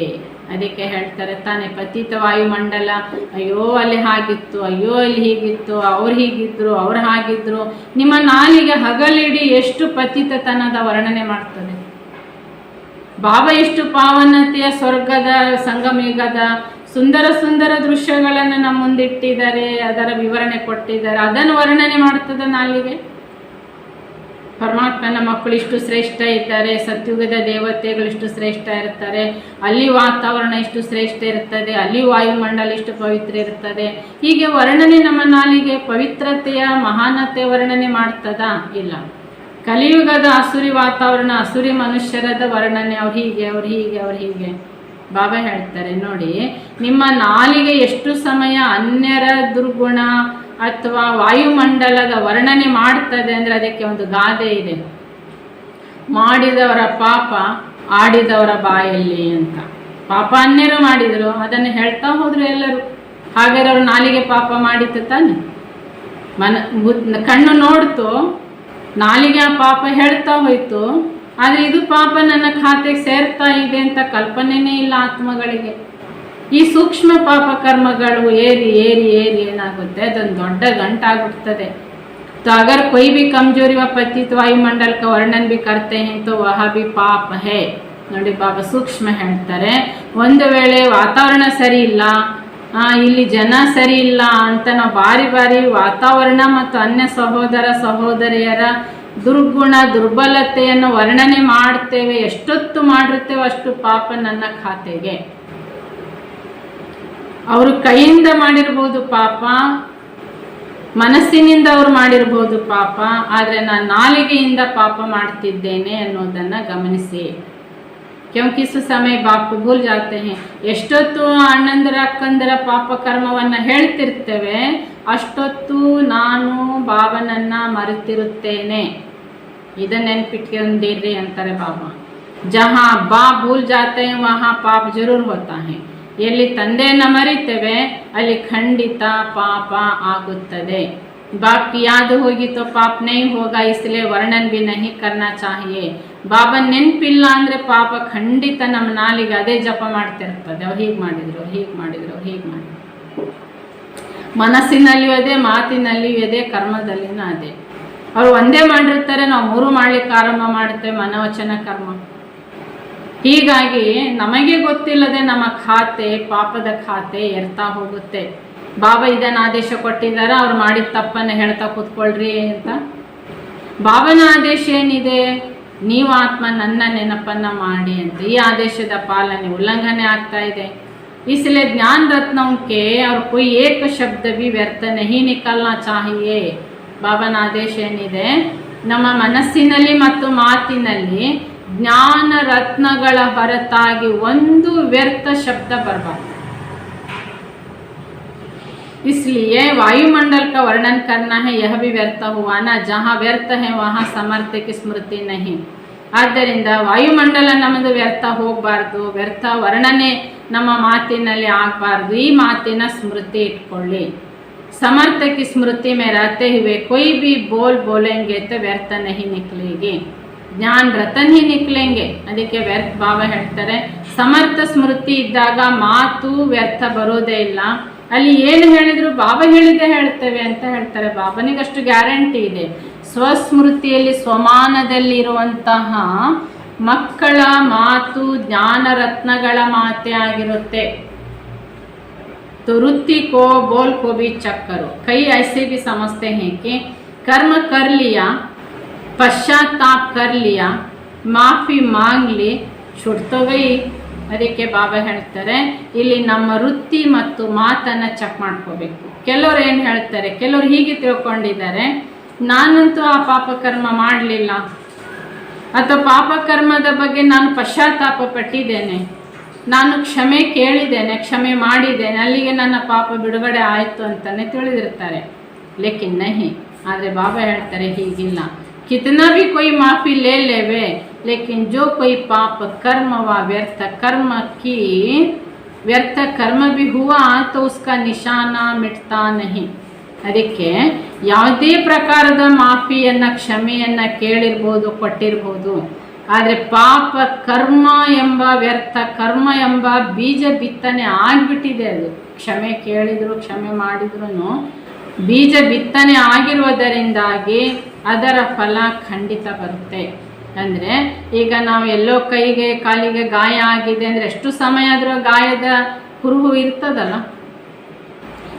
ಅದಕ್ಕೆ ಹೇಳ್ತಾರೆ ತಾನೆ, ಪತಿತ ವಾಯುಮಂಡಲ, ಅಯ್ಯೋ ಅಲ್ಲಿ ಹಾಗಿತ್ತು, ಅಯ್ಯೋ ಅಲ್ಲಿ ಹೀಗಿತ್ತು, ಅವ್ರು ಹೀಗಿದ್ರು, ಅವ್ರು ಹಾಗಿದ್ರು. ನಿಮ್ಮ ನಾಲಿಗೆ ಹಗಲಿಡಿ ಎಷ್ಟು ಪತಿತತನದ ವರ್ಣನೆ ಮಾಡ್ತದೆ. ಬಾಬಾ ಎಷ್ಟು ಪಾವನತೆಯ ಸ್ವರ್ಗದ ಸಂಗಮಯುಗದ ಸುಂದರ ಸುಂದರ ದೃಶ್ಯಗಳನ್ನು ನಮ್ಮ ಮುಂದಿಟ್ಟಿದ್ದಾರೆ, ಅದರ ವಿವರಣೆ ಕೊಟ್ಟಿದ್ದಾರೆ. ಅದನ್ನು ವರ್ಣನೆ ಮಾಡ್ತದೆ ನಾಲಿಗೆ. ಪರಮಾತ್ಮನ ಮಕ್ಕಳು ಇಷ್ಟು ಶ್ರೇಷ್ಠ ಇದ್ದಾರೆ, ಸತ್ಯುಗದ ದೇವತೆಗಳು ಇಷ್ಟು ಶ್ರೇಷ್ಠ ಇರ್ತಾರೆ, ಅಲ್ಲಿ ವಾತಾವರಣ ಇಷ್ಟು ಶ್ರೇಷ್ಠ ಇರ್ತದೆ, ಅಲ್ಲಿ ವಾಯುಮಂಡಲ ಇಷ್ಟು ಪವಿತ್ರ ಇರ್ತದೆ. ಹೀಗೆ ವರ್ಣನೆ ನಮ್ಮ ನಾಲಿಗೆ ಪವಿತ್ರತೆಯ ಮಹಾನತೆ ವರ್ಣನೆ ಮಾಡ್ತದಾ? ಇಲ್ಲ. ಕಲಿಯುಗದ ಅಸುರಿ ವಾತಾವರಣ, ಅಸುರಿ ಮನುಷ್ಯರದ ವರ್ಣನೆ, ಅವ್ರು ಹೀಗೆ, ಅವ್ರು ಹೀಗೆ, ಅವ್ರು ಹೀಗೆ. ಬಾಬಾ ಹೇಳ್ತಾರೆ ನೋಡಿ, ನಿಮ್ಮ ನಾಲಿಗೆ ಎಷ್ಟು ಸಮಯ ಅನ್ಯರ ದುರ್ಗುಣ ಅಥವಾ ವಾಯುಮಂಡಲದ ವರ್ಣನೆ ಮಾಡ್ತದೆ ಅಂದರೆ ಅದಕ್ಕೆ ಒಂದು ಗಾದೆ ಇದೆ, ಮಾಡಿದವರ ಪಾಪ ಆಡಿದವರ ಬಾಯಲ್ಲಿ ಅಂತ. ಪಾಪ ಅನ್ಯರು ಮಾಡಿದರು, ಅದನ್ನು ಹೇಳ್ತಾ ಹೋದ್ರು ಎಲ್ಲರೂ. ಹಾಗಾದ್ರೆ ಅವ್ರ ನಾಲಿಗೆ ಪಾಪ ಮಾಡಿತ್ತು ತಾನೆ? ಕಣ್ಣು ನೋಡ್ತು, ನಾಲಿಗೆ ಆ ಪಾಪ ಹೇಳ್ತಾ ಹೋಯ್ತು, ಆದರೆ ಇದು ಪಾಪ ನನ್ನ ಖಾತೆಗೆ ಸೇರ್ತಾ ಇದೆ ಅಂತ ಕಲ್ಪನೆನೇ ಇಲ್ಲ ಆತ್ಮಗಳಿಗೆ. ಈ ಸೂಕ್ಷ್ಮ ಪಾಪ ಕರ್ಮಗಳು ಏರಿ ಏರಿ ಏರಿ ಏನಾಗುತ್ತೆ, ಅದೊಂದು ದೊಡ್ಡ ಗಂಟಾಗ್ಬಿಡ್ತದೆ. तो अगर कोई भी कमजोरी व पतित वायुमंडल का वर्णन भी करते हैं तो वह भी पाप है. ನೋಡಿ ಬಾಬಾ ಸೂಕ್ಷ್ಮ ಹೇಳ್ತಾರೆ, ಒಂದು ವೇಳೆ ವಾತಾವರಣ ಸರಿ ಇಲ್ಲ, ಇಲ್ಲಿ ಜನ ಸರಿ ಇಲ್ಲ ಅಂತ ನಾವು ಬಾರಿ ಬಾರಿ ವಾತಾವರಣ ಮತ್ತು ಅನ್ಯ ಸಹೋದರ ಸಹೋದರಿಯರ ದುರ್ಗುಣ ದುರ್ಬಲತೆಯನ್ನು ವರ್ಣನೆ ಮಾಡ್ತೇವೆ, ಎಷ್ಟೊತ್ತು ಮಾಡಿರ್ತೇವೆ ಅಷ್ಟು ಪಾಪ ನನ್ನ ಖಾತೆಗೆ. ಅವರು ಕೈಯಿಂದ ಮಾಡಿರ್ಬೋದು ಪಾಪ, ಮನಸ್ಸಿನಿಂದ ಅವರು ಮಾಡಿರ್ಬೋದು ಪಾಪ, ಆದರೆ ನಾನು ನಾಲಿಗೆಯಿಂದ ಪಾಪ ಮಾಡ್ತಿದ್ದೇನೆ ಅನ್ನೋದನ್ನು ಗಮನಿಸಿ. क्योंकि इस समय बाप को भूल जाते हैं. ಎಷ್ಟೊತ್ತು ಅಣ್ಣಂದರ ಅಕ್ಕಂದರ ಪಾಪ ಕರ್ಮವನ್ನು ಹೇಳ್ತಿರ್ತೇವೆ, ಅಷ್ಟೊತ್ತು ನಾನು ಬಾಬನನ್ನು ಮರೆತಿರುತ್ತೇನೆ. ಇದನ್ನ ನೆನ್ಪಿಟ್ಕೊಂಡಿರ್ರಿ ಅಂತಾರೆ ಬಾಬಾ. ಜಹಾ ಬಾ ಭೂಲ್ ಜಾತೆ ವಹಾ ಪಾಪ ಜರೂರ್ ಹೋತಾ ಹೈ. ಎಲ್ಲಿ ತಂದೆಯನ್ನು ಮರಿತೇವೆ ಅಲ್ಲಿ ಖಂಡಿತ ಪಾಪ ಆಗುತ್ತದೆ. बाप की याद होगी तो पाप नहीं होगा, इसलिए वर्णन भी नहीं करना चाहिए. ಬಾಬಾ ನೆನಪಿಲ್ಲ ಅಂದರೆ ಪಾಪ ಖಂಡಿತ ನಮ್ಮ ನಾಲಿಗೆ ಅದೇ ಜಪ ಮಾಡ್ತಿರ್ತದೆ. ಅವ್ರು ಹೀಗೆ ಮಾಡಿದ್ರು, ಅವ್ರು ಹೀಗೆ ಮಾಡಿದ್ರು, ಅವ್ರು ಹೀಗೆ ಮಾಡಿದ್ರು. ಮನಸ್ಸಿನಲ್ಲಿಯೂ ಅದೇ, ಮಾತಿನಲ್ಲಿಯೂ ಅದೇ, ಕರ್ಮದಲ್ಲಿನೂ ಅದೇ. ಅವರು ಒಂದೇ ಮಾಡಿರ್ತಾರೆ, ನಾವು ಮೂರು ಮಾಡಲಿಕ್ಕೆ ಆರಂಭ ಮಾಡುತ್ತೇವೆ, ಮನವಚನ ಕರ್ಮ. ಹೀಗಾಗಿ ನಮಗೆ ಗೊತ್ತಿಲ್ಲದೆ ನಮ್ಮ ಖಾತೆ, ಪಾಪದ ಖಾತೆ ಏರ್ತಾ ಹೋಗುತ್ತೆ. ಬಾಬಾ ಇದನ್ನು ಆದೇಶ ಕೊಟ್ಟಿದ್ದಾರೆ, ಅವ್ರು ಮಾಡಿದ ತಪ್ಪನ್ನು ಹೇಳ್ತಾ ಕೂತ್ಕೊಳ್ರಿ ಅಂತ. ಬಾಬನ ಆದೇಶ ಏನಿದೆ? ನೀವು ಆತ್ಮ ನನ್ನ ನೆನಪನ್ನು ಮಾಡಿ ಅಂತ. ಈ ಆದೇಶದ ಪಾಲನೆ ಉಲ್ಲಂಘನೆ ಆಗ್ತಾ ಇದೆ. इसलिए ज्ञान रत्नों के और कोई एक शब्द भी व्यर्थ नहीं निकलना चाहिए. ಬಾಬನ ಆದೇಶ ಏನಿದೆ? ನಮ್ಮ ಮನಸ್ಸಿನಲ್ಲಿ ಮತ್ತು ಮಾತಿನಲ್ಲಿ ಜ್ಞಾನ ರತ್ನಗಳ ಹೊರತಾಗಿ ಒಂದು ವ್ಯರ್ಥ ಶಬ್ದ ಬರಬಾರ್ದು. इसलिए वायुमंडल का वर्णन करना है, यह भी व्यर्थ हुआ ना. जहाँ व्यर्थ है वहाँ समर्थ की स्मृति नहीं. ಆದ್ದರಿಂದ ವಾಯುಮಂಡಲ ನಮ್ಮದು ವ್ಯರ್ಥ ಹೋಗಬಾರ್ದು, ವ್ಯರ್ಥ ವರ್ಣನೆ ನಮ್ಮ ಮಾತಿನಲ್ಲಿ ಆಗಬಾರ್ದು. ಈ ಮಾತಿನ ಸ್ಮೃತಿ ಇಟ್ಕೊಳ್ಳಿ. समर्थ की स्मृति में रहते हुए कोई भी बोल बोलेंगे तो व्यर्थ नहीं निकलेगी, ज्ञान रतन ही निकलेंगे. ಅದಕ್ಕೆ ವ್ಯರ್ಥ ಬಾಬಾ ಹೇಳ್ತಾರೆ, ಸಮರ್ಥ ಸ್ಮೃತಿ ಇದ್ದಾಗ ಮಾತು ವ್ಯರ್ಥ ಬರೋದೇ ಇಲ್ಲ. ಅಲ್ಲಿ ಏನು ಹೇಳಿದ್ರು ಬಾಬಾ ಹೇಳಿದೆ ಹೇಳ್ತೇವೆ ಅಂತ ಹೇಳ್ತಾರೆ. ಬಾಬನಿಗಷ್ಟು ಗ್ಯಾರಂಟಿ ಇದೆ. ಸ್ವಸ್ಮೃತಿಯಲ್ಲಿ ಸ್ವಮಾನದಲ್ಲಿ ಇರುವಂತಹ ಮಕ್ಕಳ ಮಾತು ಜ್ಞಾನ ರತ್ನಗಳ ಮಾತೇ ಆಗಿರುತ್ತೆ. तो रुत्ती को बोल को भी चेक करो. कई ऐसे भी समझते हैं कि कर्म कर लिया, पश्चाताप कर लिया, ಮಾಫಿ ಮಾಂಗ್ಲಿ छुट्ತೋಗೈ. ಅದಕ್ಕೆ ಬಾಬಾ ಹೇಳ್ತಾರೆ ಇಲ್ಲಿ ನಮ್ಮ ವೃತ್ತಿ ಮತ್ತು ಮಾತನ್ನು ಚೆಕ್ ಮಾಡ್ಕೋಬೇಕು. ಕೆಲವರು ಏನು ಹೇಳ್ತಾರೆ, ಕೆಲವರು ಹೀಗೆ ತಿಳ್ಕೊಂಡಿದ್ದಾರೆ, ನಾನಂತೂ ಆ ಪಾಪಕರ್ಮ ಮಾಡಲಿಲ್ಲ ಅಥವಾ ಪಾಪಕರ್ಮದ ಬಗ್ಗೆ ನಾನು ಪಶ್ಚಾತ್ತಾಪ ಪಟ್ಟಿದ್ದೇನೆ, ನಾನು ಕ್ಷಮೆ ಕೇಳಿದ್ದೇನೆ, ಕ್ಷಮೆ ಮಾಡಿದ್ದೇನೆ, ಅಲ್ಲಿಗೆ ನನ್ನ ಪಾಪ ಬಿಡುಗಡೆ ಆಯಿತು ಅಂತಲೇ ತಿಳಿದಿರ್ತಾರೆ. ಲೇಕಿನ್ ನಹಿ, ಆದರೆ ಬಾಬಾ ಹೇಳ್ತಾರೆ ಹೀಗಿಲ್ಲ. कितना भी कोई माफ़ी ले लेवे, लेकिन जो कोई पाप कर्म व व्यर्थ कर्म भी हुआ तो उसका निशान मिटता नहीं. ಅದಕ್ಕೆ ಯಾವುದೇ ಪ್ರಕಾರದ ಮಾಫಿಯನ್ನು ಕ್ಷಮೆಯನ್ನು ಕೇಳಿರ್ಬೋದು, ಕೊಟ್ಟಿರ್ಬೋದು, ಆದರೆ ಪಾಪ ಕರ್ಮ ಎಂಬ ವ್ಯರ್ಥ ಕರ್ಮ ಎಂಬ ಬೀಜ ಬಿತ್ತನೆ ಆಗಿಬಿಟ್ಟಿದೆ. ಅದು ಕ್ಷಮೆ ಕೇಳಿದ್ರು ಕ್ಷಮೆ ಮಾಡಿದ್ರು ಬೀಜ ಬಿತ್ತನೆ ಆಗಿರುವುದರಿಂದಾಗಿ ಅದರ ಫಲ ಖಂಡಿತ ಬರುತ್ತೆ. ಅಂದರೆ ಈಗ ನಾವು ಎಲ್ಲೋ ಕೈಗೆ ಕಾಲಿಗೆ ಗಾಯ ಆಗಿದೆ ಅಂದರೆ ಎಷ್ಟು ಸಮಯ ಆದರೂ ಗಾಯದ ಕುರುಹು ಇರ್ತದಲ್ಲ,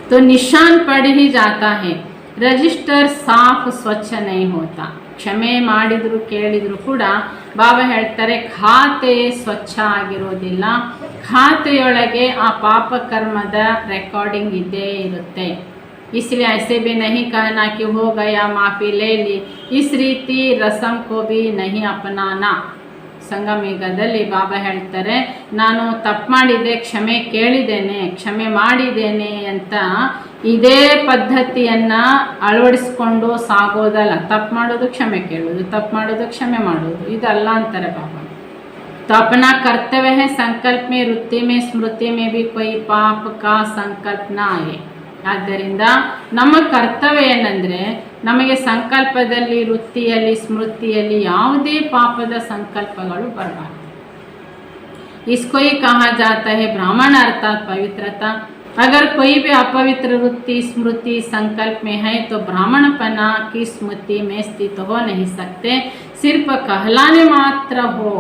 तो निशान पड़ ही जाता है, रजिस्टर साफ स्वच्छ नहीं होता. ಕ್ಷಮೆ ಮಾಡಿದ್ರು ಕೇಳಿದ್ರು ಕೂಡ ಬಾಬಾ ಹೇಳ್ತಾರೆ ಖಾತೆ ಸ್ವಚ್ಛ ಆಗಿರೋದಿಲ್ಲ, ಖಾತೆಯೊಳಗೆ ಆ ಪಾಪಕರ್ಮದ ರೆಕಾರ್ಡಿಂಗ್ ಇದ್ದೇ ಇರುತ್ತೆ. इसलिए ऐसे भी नहीं कहना कि हो गया माफ़ी ले ली, इस ರೀತಿ ರಸಂ को भी नहीं अपनाना. ಸಂಗಮಯುಗದಲ್ಲಿ ಬಾಬಾ ಹೇಳ್ತಾರೆ ನಾನು ತಪ್ಪು ಮಾಡಿದೆ, ಕ್ಷಮೆ ಕೇಳಿದ್ದೇನೆ, ಕ್ಷಮೆ ಮಾಡಿದ್ದೇನೆ ಅಂತ ಇದೇ ಪದ್ಧತಿಯನ್ನು ಅಳವಡಿಸ್ಕೊಂಡು ಸಾಗೋದಲ್ಲ. ತಪ್ಪು ಮಾಡೋದು ಕ್ಷಮೆ ಕೇಳೋದು, ತಪ್ಪು ಮಾಡೋದು ಕ್ಷಮೆ ಮಾಡೋದು, ಇದಲ್ಲ ಅಂತಾರೆ ಬಾಬಾ. तो अपना कर्तव्य है संकल्प में, वृत्ति में, स्मृति में भी कोई पाप का संकल्प ना आए. ಆದ್ದರಿಂದ ನಮ್ಮ ಕರ್ತವ್ಯ ಏನಂದರೆ ನಮಗೆ ಸಂಕಲ್ಪದಲ್ಲಿ, ವೃತ್ತಿಯಲ್ಲಿ, ಸ್ಮೃತಿಯಲ್ಲಿ ಯಾವುದೇ ಪಾಪದ ಸಂಕಲ್ಪಗಳು ಬರಬಾರದು. इसको ही कहा जाता है ब्राह्मण अर्थात पवित्रता. अगर कोई भी अपवित्र वृत्ति, स्मृति, संकल्प में है तो ब्राह्मणपना की स्मृति में स्थित हो नहीं सकते, सिर्फ कहलाने मात्र हो.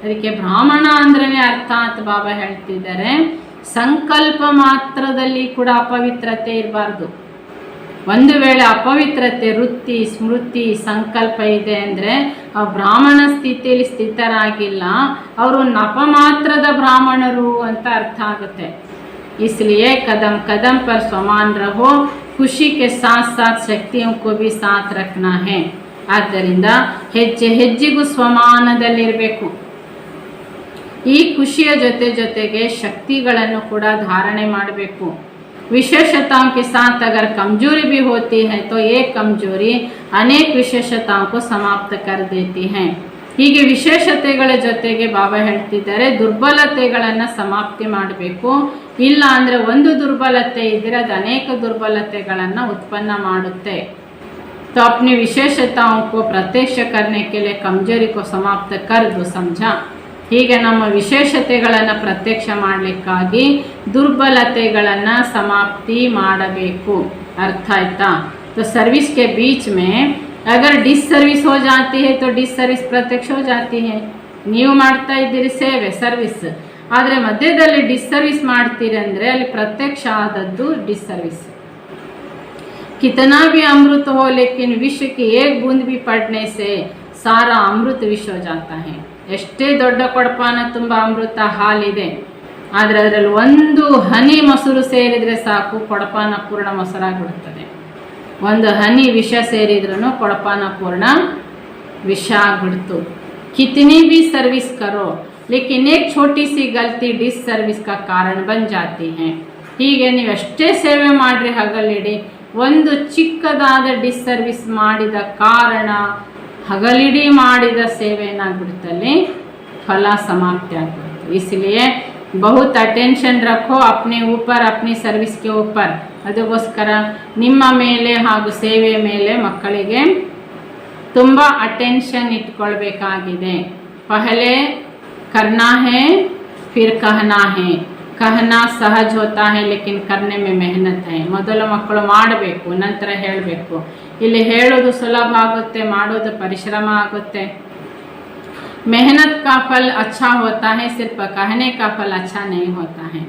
ಅದಕ್ಕೆ ಬ್ರಾಹ್ಮಣ ಅಂದ್ರೆ ಅರ್ಥಾತ್ ಬಾಬಾ ಹೇಳ್ತಿದ್ದಾರೆ ಸಂಕಲ್ಪ ಮಾತ್ರದಲ್ಲಿ ಕೂಡ ಅಪವಿತ್ರತೆ ಇರಬಾರ್ದು. ಒಂದು ವೇಳೆ ಅಪವಿತ್ರತೆ ವೃತ್ತಿ, ಸ್ಮೃತಿ, ಸಂಕಲ್ಪ ಇದೆ ಅಂದರೆ ಆ ಬ್ರಾಹ್ಮಣ ಸ್ಥಿತಿಯಲ್ಲಿ ಸ್ಥಿತರಾಗಿಲ್ಲ, ಅವರು ನಪಮಾತ್ರದ ಬ್ರಾಹ್ಮಣರು ಅಂತ ಅರ್ಥ ಆಗುತ್ತೆ. इसलिए कदम कदम पर समान रहो, खुशी के साथ साथ शक्तियों को भी साथ रखना है. ಆದ್ದರಿಂದ ಹೆಜ್ಜೆ ಹೆಜ್ಜೆಗೂ ಸ್ವಮಾನದಲ್ಲಿರಬೇಕು. ಈ ಖುಷಿಯ ಜೊತೆಗೆ ಶಕ್ತಿಗಳನ್ನು ಕೂಡ ಧಾರಣೆ ಮಾಡಬೇಕು. विशेषताओं के साथ अगर कमजोरी भी होती है तो ये कमजोरी अनेक विशेषताओं को समाप्त कर देती है. ಹೀಗೆ ವಿಶೇಷತೆಗಳ ಜೊತೆಗೆ ಬಾಬಾ ಹೇಳ್ತಿದ್ದಾರೆ ದುರ್ಬಲತೆಗಳನ್ನು ಸಮಾಪ್ತಿ ಮಾಡಬೇಕು. ಇಲ್ಲ ಅಂದರೆ ಒಂದು ದುರ್ಬಲತೆ ಇದ್ದರೆ ಅದು ಅನೇಕ ದುರ್ಬಲತೆಗಳನ್ನು ಉತ್ಪನ್ನ ಮಾಡುತ್ತೆ. तो अपनी विशेषताओं को प्रत्यक्ष करने के लिए कमजोरी को समाप्त कर दो समझा. ಹೀಗೆ ನಮ್ಮ ವಿಶೇಷತೆಗಳನ್ನು ಪ್ರತ್ಯಕ್ಷ ಮಾಡಲಿಕ್ಕಾಗಿ ದುರ್ಬಲತೆಗಳನ್ನು ಸಮಾಪ್ತಿ ಮಾಡಬೇಕು. ಅರ್ಥ ಆಯ್ತಾ? तो सर्विस के बीच में अगर डिसर्विस हो जाती है तो डिसर्विस प्रत्यक्ष हो जाती है. ನೀವು ಮಾಡ್ತಾ ಇದ್ದೀರಿ ಸೇವೆ ಸರ್ವಿಸ್, ಆದರೆ ಮಧ್ಯದಲ್ಲಿ ಡಿಸರ್ವಿಸ್ ಮಾಡ್ತೀರಿ ಅಂದರೆ ಅಲ್ಲಿ ಪ್ರತ್ಯಕ್ಷ ಆದದ್ದು ಡಿಸರ್ವಿಸ್. कितना भी अमृत हो लेकिन विष की एक बूंद भी पड़ने से सारा अमृत विष हो जाता है. ಎಷ್ಟೇ ದೊಡ್ಡ ಕೊಡಪಾನ ತುಂಬ ಅಮೃತ ಹಾಲಿದೆ, ಆದರೆ ಅದರಲ್ಲಿ ಒಂದು ಹನಿ ಮೊಸರು ಸೇರಿದರೆ ಸಾಕು ಕೊಡಪಾನ ಪೂರ್ಣ ಮೊಸರಾಗ್ಬಿಡ್ತದೆ. ಒಂದು ಹನಿ ವಿಷ ಸೇರಿದ್ರೂ ಕೊಡಪಾನ ಪೂರ್ಣ ವಿಷ ಆಗ್ಬಿಡ್ತು. कितनी भी सर्विस करो लेकिन एक छोटी सी गलती डिस सर्विस का कारण बन जाती है. ಹೀಗೆ ನೀವು ಎಷ್ಟೇ ಸೇವೆ ಮಾಡಿರಿ ಹಗಲಿಡಿ, ಒಂದು ಚಿಕ್ಕದಾದ ಡಿಸ್ ಸರ್ವಿಸ್ ಮಾಡಿದ ಕಾರಣ ಹಗಲಿಡಿ ಮಾಡಿದ ಸೇವೆ ಏನಾಗ್ಬಿಡುತ್ತಲ್ಲಿ ಫಲ ಸಮಾಪ್ತಿ ಆಗ್ಬಿಡುತ್ತೆ. इसलिए बहुत अटेंशन रखो अपने ऊपर, अपनी सर्विस के ऊपर. ಅದಕ್ಕೋಸ್ಕರ ನಿಮ್ಮ ಮೇಲೆ ಹಾಗೂ ಸೇವೆ ಮೇಲೆ ಮಕ್ಕಳಿಗೆ ತುಂಬ ಅಟೆನ್ಷನ್ ಇಟ್ಕೊಳ್ಬೇಕಾಗಿದೆ. ಪಹಲೆ ಕರ್ನಾ ಹೇ ಫಿರ್ ಕಹನಾ ಹೇ. कहना सहज होता है लेकिन करने में मेहनत है. ಮೊದಲು ಮಕ್ಕಳು ಮಾಡಬೇಕು, ನಂತರ ಹೇಳಬೇಕು. ಇಲ್ಲಿ ಹೇಳೋದು ಸುಲಭ ಆಗುತ್ತೆ, ಮಾಡೋದು ಪರಿಶ್ರಮ ಆಗುತ್ತೆ. मेहनत का फल अच्छा होता है, सिर्फ कहने का फल अच्छा नहीं होता है.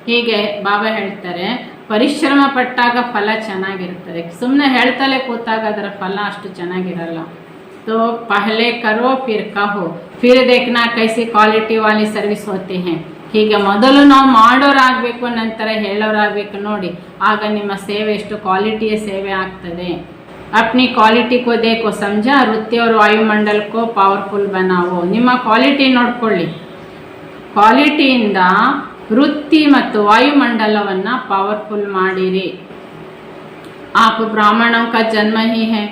ಹೀಗೆ ಬಾಬಾ ಹೇಳ್ತಾರೆ ಪರಿಶ್ರಮ ಪಟ್ಟಾಗ ಫಲ ಚೆನ್ನಾಗಿರ್ತದೆ. ಸುಮ್ಮನೆ ಹೇಳ್ತಲೇ ಕೂತಾಗ ಅದರ ಫಲ ಅಷ್ಟು ಚೆನ್ನಾಗಿರಲ್ಲ. तो पहले करो फिर कहो फिर देखना कैसी क्वालिटी वाली सर्विस होती हैं. ಹೀಗೆ ಮೊದಲು ನಾವು ಮಾಡೋರಾಗಬೇಕು, ನಂತರ ಹೇಳೋರಾಗಬೇಕು. ನೋಡಿ ಆಗ ನಿಮ್ಮ ಸೇವೆ ಎಷ್ಟು ಕ್ವಾಲಿಟಿಯ ಸೇವೆ ಆಗ್ತದೆ. अपनी क्वालिटी को देखो समझा, वृत्ति और वायुमंडल को पावरफुल बनाओ. ನಿಮ್ಮ ಕ್ವಾಲಿಟಿ ನೋಡ್ಕೊಳ್ಳಿ. ಕ್ವಾಲಿಟಿಯಿಂದ ವೃತ್ತಿ ಮತ್ತು ವಾಯುಮಂಡಲವನ್ನು ಪವರ್ಫುಲ್ ಮಾಡಿರಿ. आप ब्राह्मणों का जन्म ही है,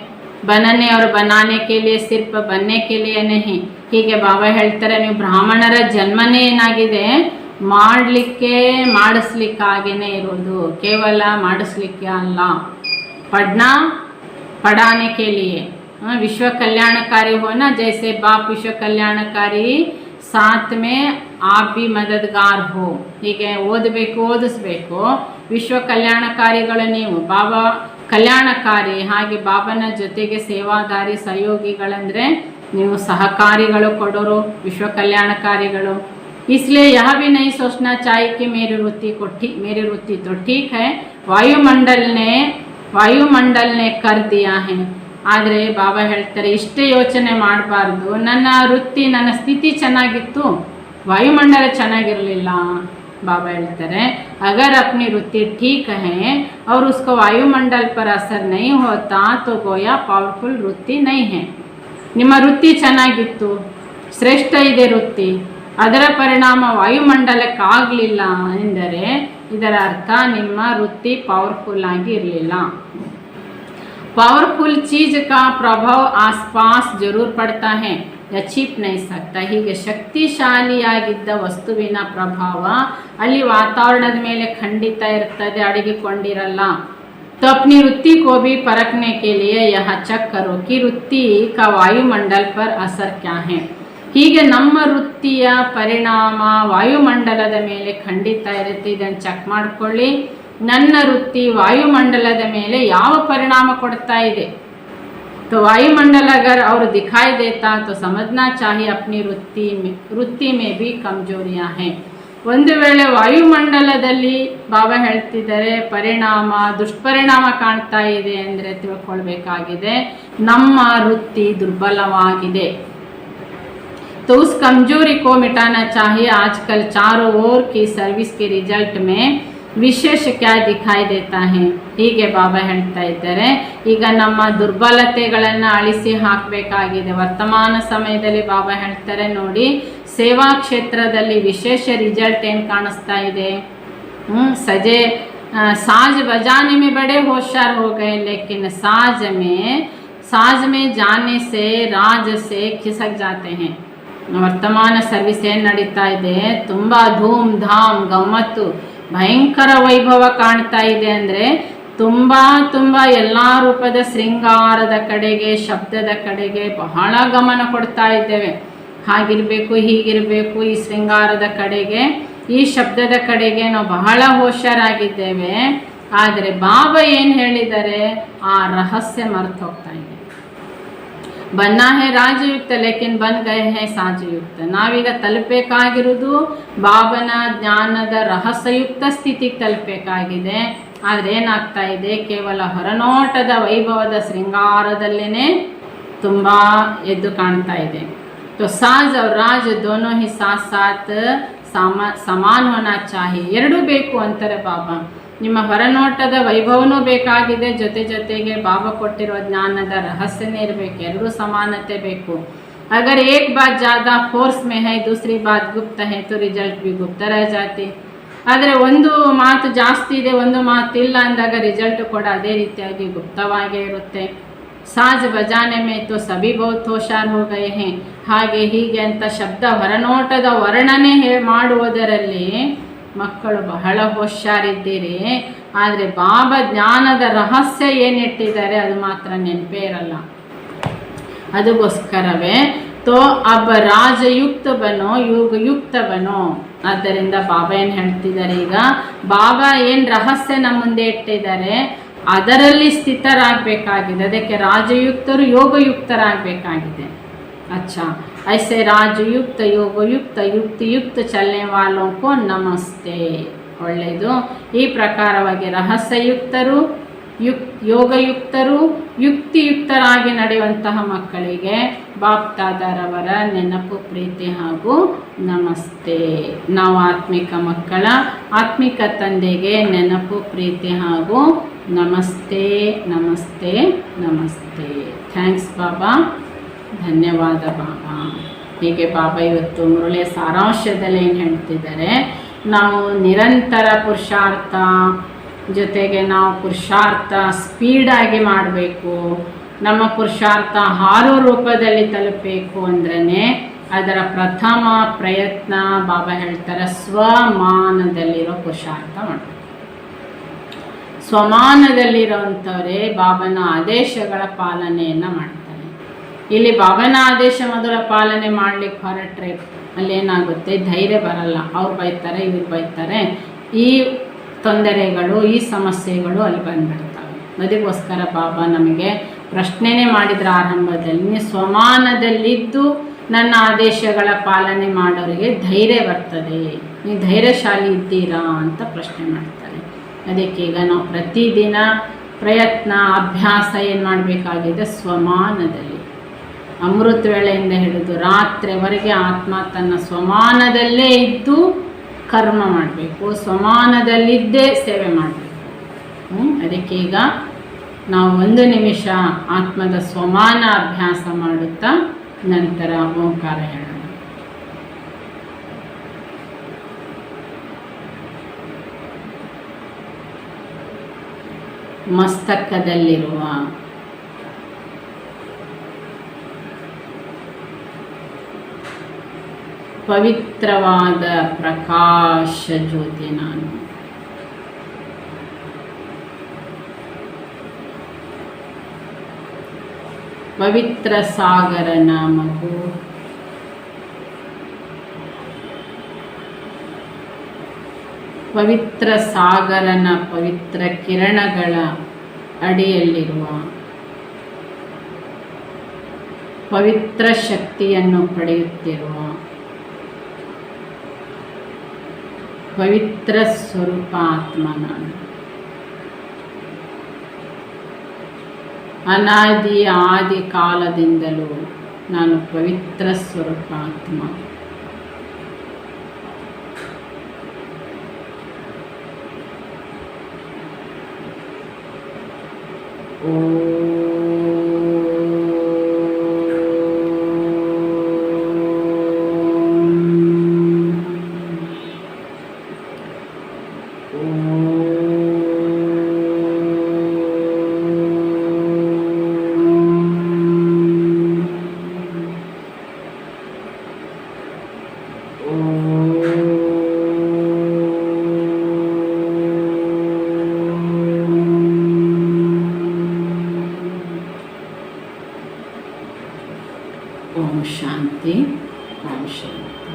बनने और बनाने के लिए, सिर्फ बनने के लिए नहीं. ಹೀಗೆ ಬಾಬಾ ಹೇಳ್ತಾರೆ, ನೀವು ಬ್ರಾಹ್ಮಣರ ಜನ್ಮನೇ ಏನಾಗಿದೆ, ಮಾಡಲಿಕ್ಕೆ ಮಾಡಿಸ್ಲಿಕ್ಕಾಗೇನೆ ಇರೋದು, ಕೇವಲ ಮಾಡಿಸ್ಲಿಕ್ಕೆ ಅಲ್ಲ. पढ़ना पढ़ाने के लिए, विश्व कल्याणकारी होना. जैसे बाप विश्व कल्याणकारी, साथ में आप भी मददगार हो. ಹೀಗೆ ಓದಬೇಕು, ಓದಿಸ್ಬೇಕು. ವಿಶ್ವ ಕಲ್ಯಾಣಕಾರಿಗಳು ನೀವು, ಬಾಬಾ ಕಲ್ಯಾಣಕಾರಿ. ಹಾಗೆ ಬಾಬನ ಜೊತೆಗೆ ಸೇವಾದಾರಿ ಸಹಯೋಗಿಗಳಂದರೆ ನೀವು ಸಹಕಾರಿಗಳು, ಕೊಡೋರು, ವಿಶ್ವ ಕಲ್ಯಾಣಕಾರಿಗಳು. इसलिए यह भी नहीं सोचना चाहिए कि मेरी वृत्ति तो ठीक है, ವಾಯುಮಂಡಲ್ ನೆ ಕರ್ ದಿಯಾ ಹೈ. ಆದರೆ ಬಾಬಾ ಹೇಳ್ತಾರೆ, ಇಷ್ಟೇ ಯೋಚನೆ ಮಾಡಬಾರ್ದು, ನನ್ನ ವೃತ್ತಿ, ನನ್ನ ಸ್ಥಿತಿ ಚೆನ್ನಾಗಿತ್ತು, ವಾಯುಮಂಡಲ ಚೆನ್ನಾಗಿರಲಿಲ್ಲ. बाबा ಹೇಳ್ತಾರೆ, अगर अपनी वृत्ति ठीक है और उसको वायुमंडल पर असर नहीं होता तो गोया पावरफुल वृत्ति नहीं है. ನಿಮ್ಮ ವೃತ್ತಿ ಚೆನ್ನಾಗಿತ್ತು, ಶ್ರೇಷ್ಠ ಇದೆ ವೃತ್ತಿ, ಅದರ ಪರಿಣಾಮ ವಾಯುಮಂಡಲಕ್ಕೆ ಆಗಲಿಲ್ಲ ಎಂದರೆ ಇದರ ಅರ್ಥ ನಿಮ್ಮ ವೃತ್ತಿ ಪವರ್ಫುಲ್ ಆಗಿ ಇರಲಿಲ್ಲ. पावरफुल चीज का प्रभाव आसपास जरूर पड़ता है, या छिप नहीं सकता. ಹೀಗೆ ಶಕ್ತಿಶಾಲಿಯಾಗಿದ್ದ ವಸ್ತುವಿನ ಪ್ರಭಾವ ಅಲ್ಲಿ ವಾತಾವರಣದ ಮೇಲೆ ಖಂಡಿತ ಇರ್ತದೆ, ಅಡಗಿಕೊಂಡಿರಲ್ಲ. तो अपनी वृत्ति को भी परखने के लिए यह चेक करो कि वृत्ति का वायुमंडल पर असर क्या है. ಹೀಗೆ ನಮ್ಮ ವೃತ್ತಿಯ ಪರಿಣಾಮ ವಾಯುಮಂಡಲದ ಮೇಲೆ ಖಂಡಿತ ಇರುತ್ತೆ. ಇದನ್ನು ಚೆಕ್ ಮಾಡ್ಕೊಳ್ಳಿ. ನನ್ನ ವೃತ್ತಿ ವಾಯುಮಂಡಲದ ಮೇಲೆ ಯಾವ ಪರಿಣಾಮ ಕೊಡ್ತಾ ಇದೆ. तो वायुमंडल अगर और दिखाई देता तो समझना चाहिए अपनी वृत्ति में भी कमजोरियां हैं. ಒಂದು ವೇಳೆ ವಾಯುಮಂಡಲದಲ್ಲಿ ಬಾಬಾ ಹೇಳ್ತಿದ್ದಾರೆ ಪರಿಣಾಮ, ದುಷ್ಪರಿಣಾಮ ಕಾಣ್ತಾ ಇದೆ ಅಂದರೆ ತಿಳ್ಕೊಳ್ಬೇಕಾಗಿದೆ ನಮ್ಮ ವೃತ್ತಿ ದುರ್ಬಲವಾಗಿದೆ. तो उस कमजोरी को मिटाना चाहिए. आजकल चारों ओर की सर्विस के रिजल्ट में ವಿಶೇಷ ಕ್ಯಾ ದಿಖಾಯಿ ದೇತಾ ಹೈ. ಹೀಗೆ ಬಾಬಾ ಹೇಳ್ತಾ ಇದ್ದಾರೆ, ಈಗ ನಮ್ಮ ದುರ್ಬಲತೆಗಳನ್ನು ಅಳಿಸಿ ಹಾಕಬೇಕಾಗಿದೆ. ವರ್ತಮಾನ ಸಮಯದಲ್ಲಿ ಬಾಬಾ ಹೇಳ್ತಾರೆ, ನೋಡಿ ಸೇವಾ ಕ್ಷೇತ್ರದಲ್ಲಿ ವಿಶೇಷ ರಿಸಲ್ಟ್ ಏನು ಕಾಣಿಸ್ತಾ ಇದೆ. साज बजाने में बड़े होशियार हो गए, लेकिन साज में जाने से राज से खिसक जाते हैं. ವರ್ತಮಾನ ಸರ್ವಿಸ್ ಏನು ನಡೀತಾ ಇದೆ, ತುಂಬ ಧೂಮ್ ಧಾಮ್ ಗಮ್ಮತ್ತು, ಭಯಂಕರ ವೈಭವ ಕಾಣ್ತಾ ಇದೆ. ಅಂದರೆ ತುಂಬ ಎಲ್ಲ ರೂಪದ ಶೃಂಗಾರದ ಕಡೆಗೆ, ಶಬ್ದದ ಕಡೆಗೆ ಬಹಳ ಗಮನ ಕೊಡ್ತಾ ಇದ್ದೇವೆ. ಹಾಗಿರಬೇಕು, ಹೀಗಿರಬೇಕು, ಈ ಶೃಂಗಾರದ ಕಡೆಗೆ, ಈ ಶಬ್ದದ ಕಡೆಗೆ ನಾವು ಬಹಳ ಹುಷಾರಾಗಿದ್ದೇವೆ. ಆದರೆ ಬಾಬಾ ಏನು ಹೇಳಿದ್ದಾರೆ, ಆ ರಹಸ್ಯ ಮರೆತು ಹೋಗ್ತಾ ಇದೆ. ಬನ್ನ ಹೇ ರಾಜಯುಕ್ತ ಲೇಕಿನ್ ಬನ್ ಗಯೇ ಹೇ ಸಾಜಯುಕ್ತ. ನಾವೀಗ ತಲುಪಬೇಕಾಗಿರುವುದು ಬಾಬನ ಜ್ಞಾನದ ರಹಸ್ಯಯುಕ್ತ ಸ್ಥಿತಿಗೆ ತಲುಪಬೇಕಾಗಿದೆ. ಆದರೆ ಏನಾಗ್ತಾ ಇದೆ, ಕೇವಲ ಹೊರನೋಟದ ವೈಭವದ ಶೃಂಗಾರದಲ್ಲೇ ತುಂಬ ಎದ್ದು ಕಾಣ್ತಾ ಇದೆ. तो साज और राज दोनों ही साथ साथ समान होना चाहिए. ಎರಡೂ ಬೇಕು ಅಂತಾರೆ ಬಾಬಾ. ನಿಮ್ಮ ಹೊರನೋಟದ ವೈಭವನೂ ಬೇಕಾಗಿದೆ, ಜೊತೆಗೆ ಬಾಬಾ ಕೊಟ್ಟಿರೋ ಜ್ಞಾನದ ರಹಸ್ಯನೇ ಇರಬೇಕು. ಎರಡೂ ಸಮಾನತೆ ಬೇಕು. अगर एक बात ज़्यादा फोर्स में है, दूसरी बात गुप्त है, तो रिजल्ट भी गुप्त रह जाती. ಆದರೆ ಒಂದು ಮಾತು ಜಾಸ್ತಿ ಇದೆ, ಒಂದು ಮಾತು ಇಲ್ಲ ಅಂದಾಗ ರಿಸಲ್ಟ್ ಕೂಡ ಅದೇ ರೀತಿಯಾಗಿ ಗುಪ್ತವಾಗೇ ಇರುತ್ತೆ. ಸಾಜ್ ಬಜಾನೆ ಮೇ ತೋ ಸಭಿ ಬಹುತ್ ಹೋಶಾರ್ ಹೋ ಗಯೇ ಹೇ. ಹಾಗೆ ಹೀಗೆ ಅಂತ ಶಬ್ದ ಹೊರನೋಟದ ವರ್ಣನೆ ಮಾಡುವುದರಲ್ಲಿ ಮಕ್ಕಳು ಬಹಳ ಹುಷಾರಿದ್ದೀರಿ. ಆದರೆ ಬಾಬಾ ಜ್ಞಾನದ ರಹಸ್ಯ ಏನಿಟ್ಟಿದ್ದಾರೆ ಅದು ಮಾತ್ರ ನೆನಪೇ ಇರಲ್ಲ. ಅದಕ್ಕೋಸ್ಕರವೇ ತೋ ಅಬ್ ರಾಜಯುಕ್ತ ಬನೋ, ಯುಗಯುಕ್ತ ಬನೋ. ಆದ್ದರಿಂದ ಬಾಬಾ ಏನು ಹೇಳ್ತಿದ್ದಾರೆ, ಈಗ ಬಾಬಾ ಏನು ರಹಸ್ಯ ನಮ್ಮ ಮುಂದೆ ಇಟ್ಟಿದ್ದಾರೆ ಅದರಲ್ಲಿ ಸ್ಥಿತರಾಗಬೇಕಾಗಿದೆ. ಅದಕ್ಕೆ ರಾಜಯುಕ್ತರು ಯೋಗಯುಕ್ತರಾಗಬೇಕಾಗಿದೆ. अच्छा, ऐसे राजयुक्त, योगयुक्त, युक्तियुक्त चलने वालों को नमस्ते. ಒಳ್ಳೆಯದು. ಈ ಪ್ರಕಾರವಾಗಿ ರಹಸ್ಯಯುಕ್ತರು, ಯೋಗಯುಕ್ತರು, ಯುಕ್ತಿಯುಕ್ತರಾಗಿ ನಡೆಯುವಂತಹ ಮಕ್ಕಳಿಗೆ ಬಾಪ್ತಾದರವರ ನೆನಪು, ಪ್ರೀತಿ ಹಾಗೂ ನಮಸ್ತೆ. ನಾವು ಆತ್ಮಿಕ ಮಕ್ಕಳ ಆತ್ಮಿಕ ತಂದೆಗೆ ನೆನಪು, ಪ್ರೀತಿ ಹಾಗೂ ನಮಸ್ತೆ ನಮಸ್ತೆ ನಮಸ್ತೆ. ಥ್ಯಾಂಕ್ಸ್ ಬಾಬಾ, ಧನ್ಯವಾದ ಬಾಬಾ. ಹೀಗೆ ಬಾಬಾ ಇವತ್ತು ಮುರುಳಿಯ ಸಾರಾಂಶದಲ್ಲಿ ಏನು ಹೇಳ್ತಿದ್ದಾರೆ, ನಾವು ನಿರಂತರ ಪುರುಷಾರ್ಥ ಜೊತೆಗೆ ನಾವು ಪುರುಷಾರ್ಥ ಸ್ಪೀಡಾಗಿ ಮಾಡಬೇಕು. ನಮ್ಮ ಪುರುಷಾರ್ಥ ಹಾರೋ ರೂಪದಲ್ಲಿ ತಲುಪಬೇಕು ಅಂದ್ರೇ ಅದರ ಪ್ರಥಮ ಪ್ರಯತ್ನ ಬಾಬಾ ಹೇಳ್ತಾರೆ ಸ್ವಮಾನದಲ್ಲಿರೋ ಪುರುಷಾರ್ಥ ಮಾಡಬೇಕು. ಸ್ವಮಾನದಲ್ಲಿರೋವಂಥವರೇ ಬಾಬನ ಆದೇಶಗಳ ಪಾಲನೆಯನ್ನು ಮಾಡ್ತಾರೆ. ಇಲ್ಲಿ ಬಾಬನ ಆದೇಶ ಮೊದಲ ಪಾಲನೆ ಮಾಡಲಿಕ್ಕೆ ಹೊರಟ್ರೆ ಅಲ್ಲೇನಾಗುತ್ತೆ, ಧೈರ್ಯ ಬರಲ್ಲ. ಅವ್ರು ಬೈತಾರೆ, ಇವ್ರು ಬೈತಾರೆ, ಈ ತೊಂದರೆಗಳು, ಈ ಸಮಸ್ಯೆಗಳು ಅಲ್ಲಿ ಬಂದ್ಬಿಡ್ತವೆ. ಅದಕ್ಕೋಸ್ಕರ ಬಾಬಾ ನಮಗೆ ಪ್ರಶ್ನೆನೇ ಮಾಡಿದ್ರ ಆರಂಭದಲ್ಲಿ, ಸ್ವಮಾನದಲ್ಲಿದ್ದು ನನ್ನ ಆದೇಶಗಳ ಪಾಲನೆ ಮಾಡೋರಿಗೆ ಧೈರ್ಯ ಬರ್ತದೆ, ನೀವು ಧೈರ್ಯಶಾಲಿ ಇದ್ದೀರಾ ಅಂತ ಪ್ರಶ್ನೆ ಮಾಡ್ತಾರೆ. ಅದಕ್ಕೀಗ ನಾವು ಪ್ರತಿದಿನ ಪ್ರಯತ್ನ, ಅಭ್ಯಾಸ ಏನು ಮಾಡಬೇಕಾಗಿದೆ, ಸ್ವಮಾನದಲ್ಲಿ ಅಮೃತ ವೇಳೆಯಿಂದ ಹಿಡಿದು ರಾತ್ರಿವರೆಗೆ ಆತ್ಮ ತನ್ನ ಸ್ವಮಾನದಲ್ಲೇ ಇದ್ದು ಕರ್ಮ ಮಾಡಬೇಕು, ಸ್ವಮಾನದಲ್ಲಿದ್ದೇ ಸೇವೆ ಮಾಡಬೇಕು. ಅದಕ್ಕೀಗ ನಾವು 1 ನಿಮಿಷ ಆತ್ಮದ ಸ್ವಮಾನ ಅಭ್ಯಾಸ ಮಾಡುತ್ತಾ ನಂತರ ಓಂಕಾರ ಹೇಳೋಣ. ಮಸ್ತಕದಲ್ಲಿರುವ ಪವಿತ್ರವಾದ ಪ್ರಕಾಶ ಜ್ಯೋತಿ ನಾನು. ಪವಿತ್ರ ಸಾಗರನ ಮಗು, ಪವಿತ್ರ ಸಾಗರನ ಪವಿತ್ರ ಕಿರಣಗಳ ಅಡಿಯಲ್ಲಿರುವ ಪವಿತ್ರ ಶಕ್ತಿಯನ್ನು ಪಡೆಯುತ್ತಿರುವ ಪವಿತ್ರ ಸ್ವರೂಪ ಆತ್ಮ ನಾನು. ಅನಾದಿ ಆದಿ ಕಾಲದಿಂದಲೂ ನಾನು ಪವಿತ್ರ ಸ್ವರೂಪ ಆತ್ಮ. ಓಂ ಶಾಂತಿ, ಓಂ ಶಾಂತಿ.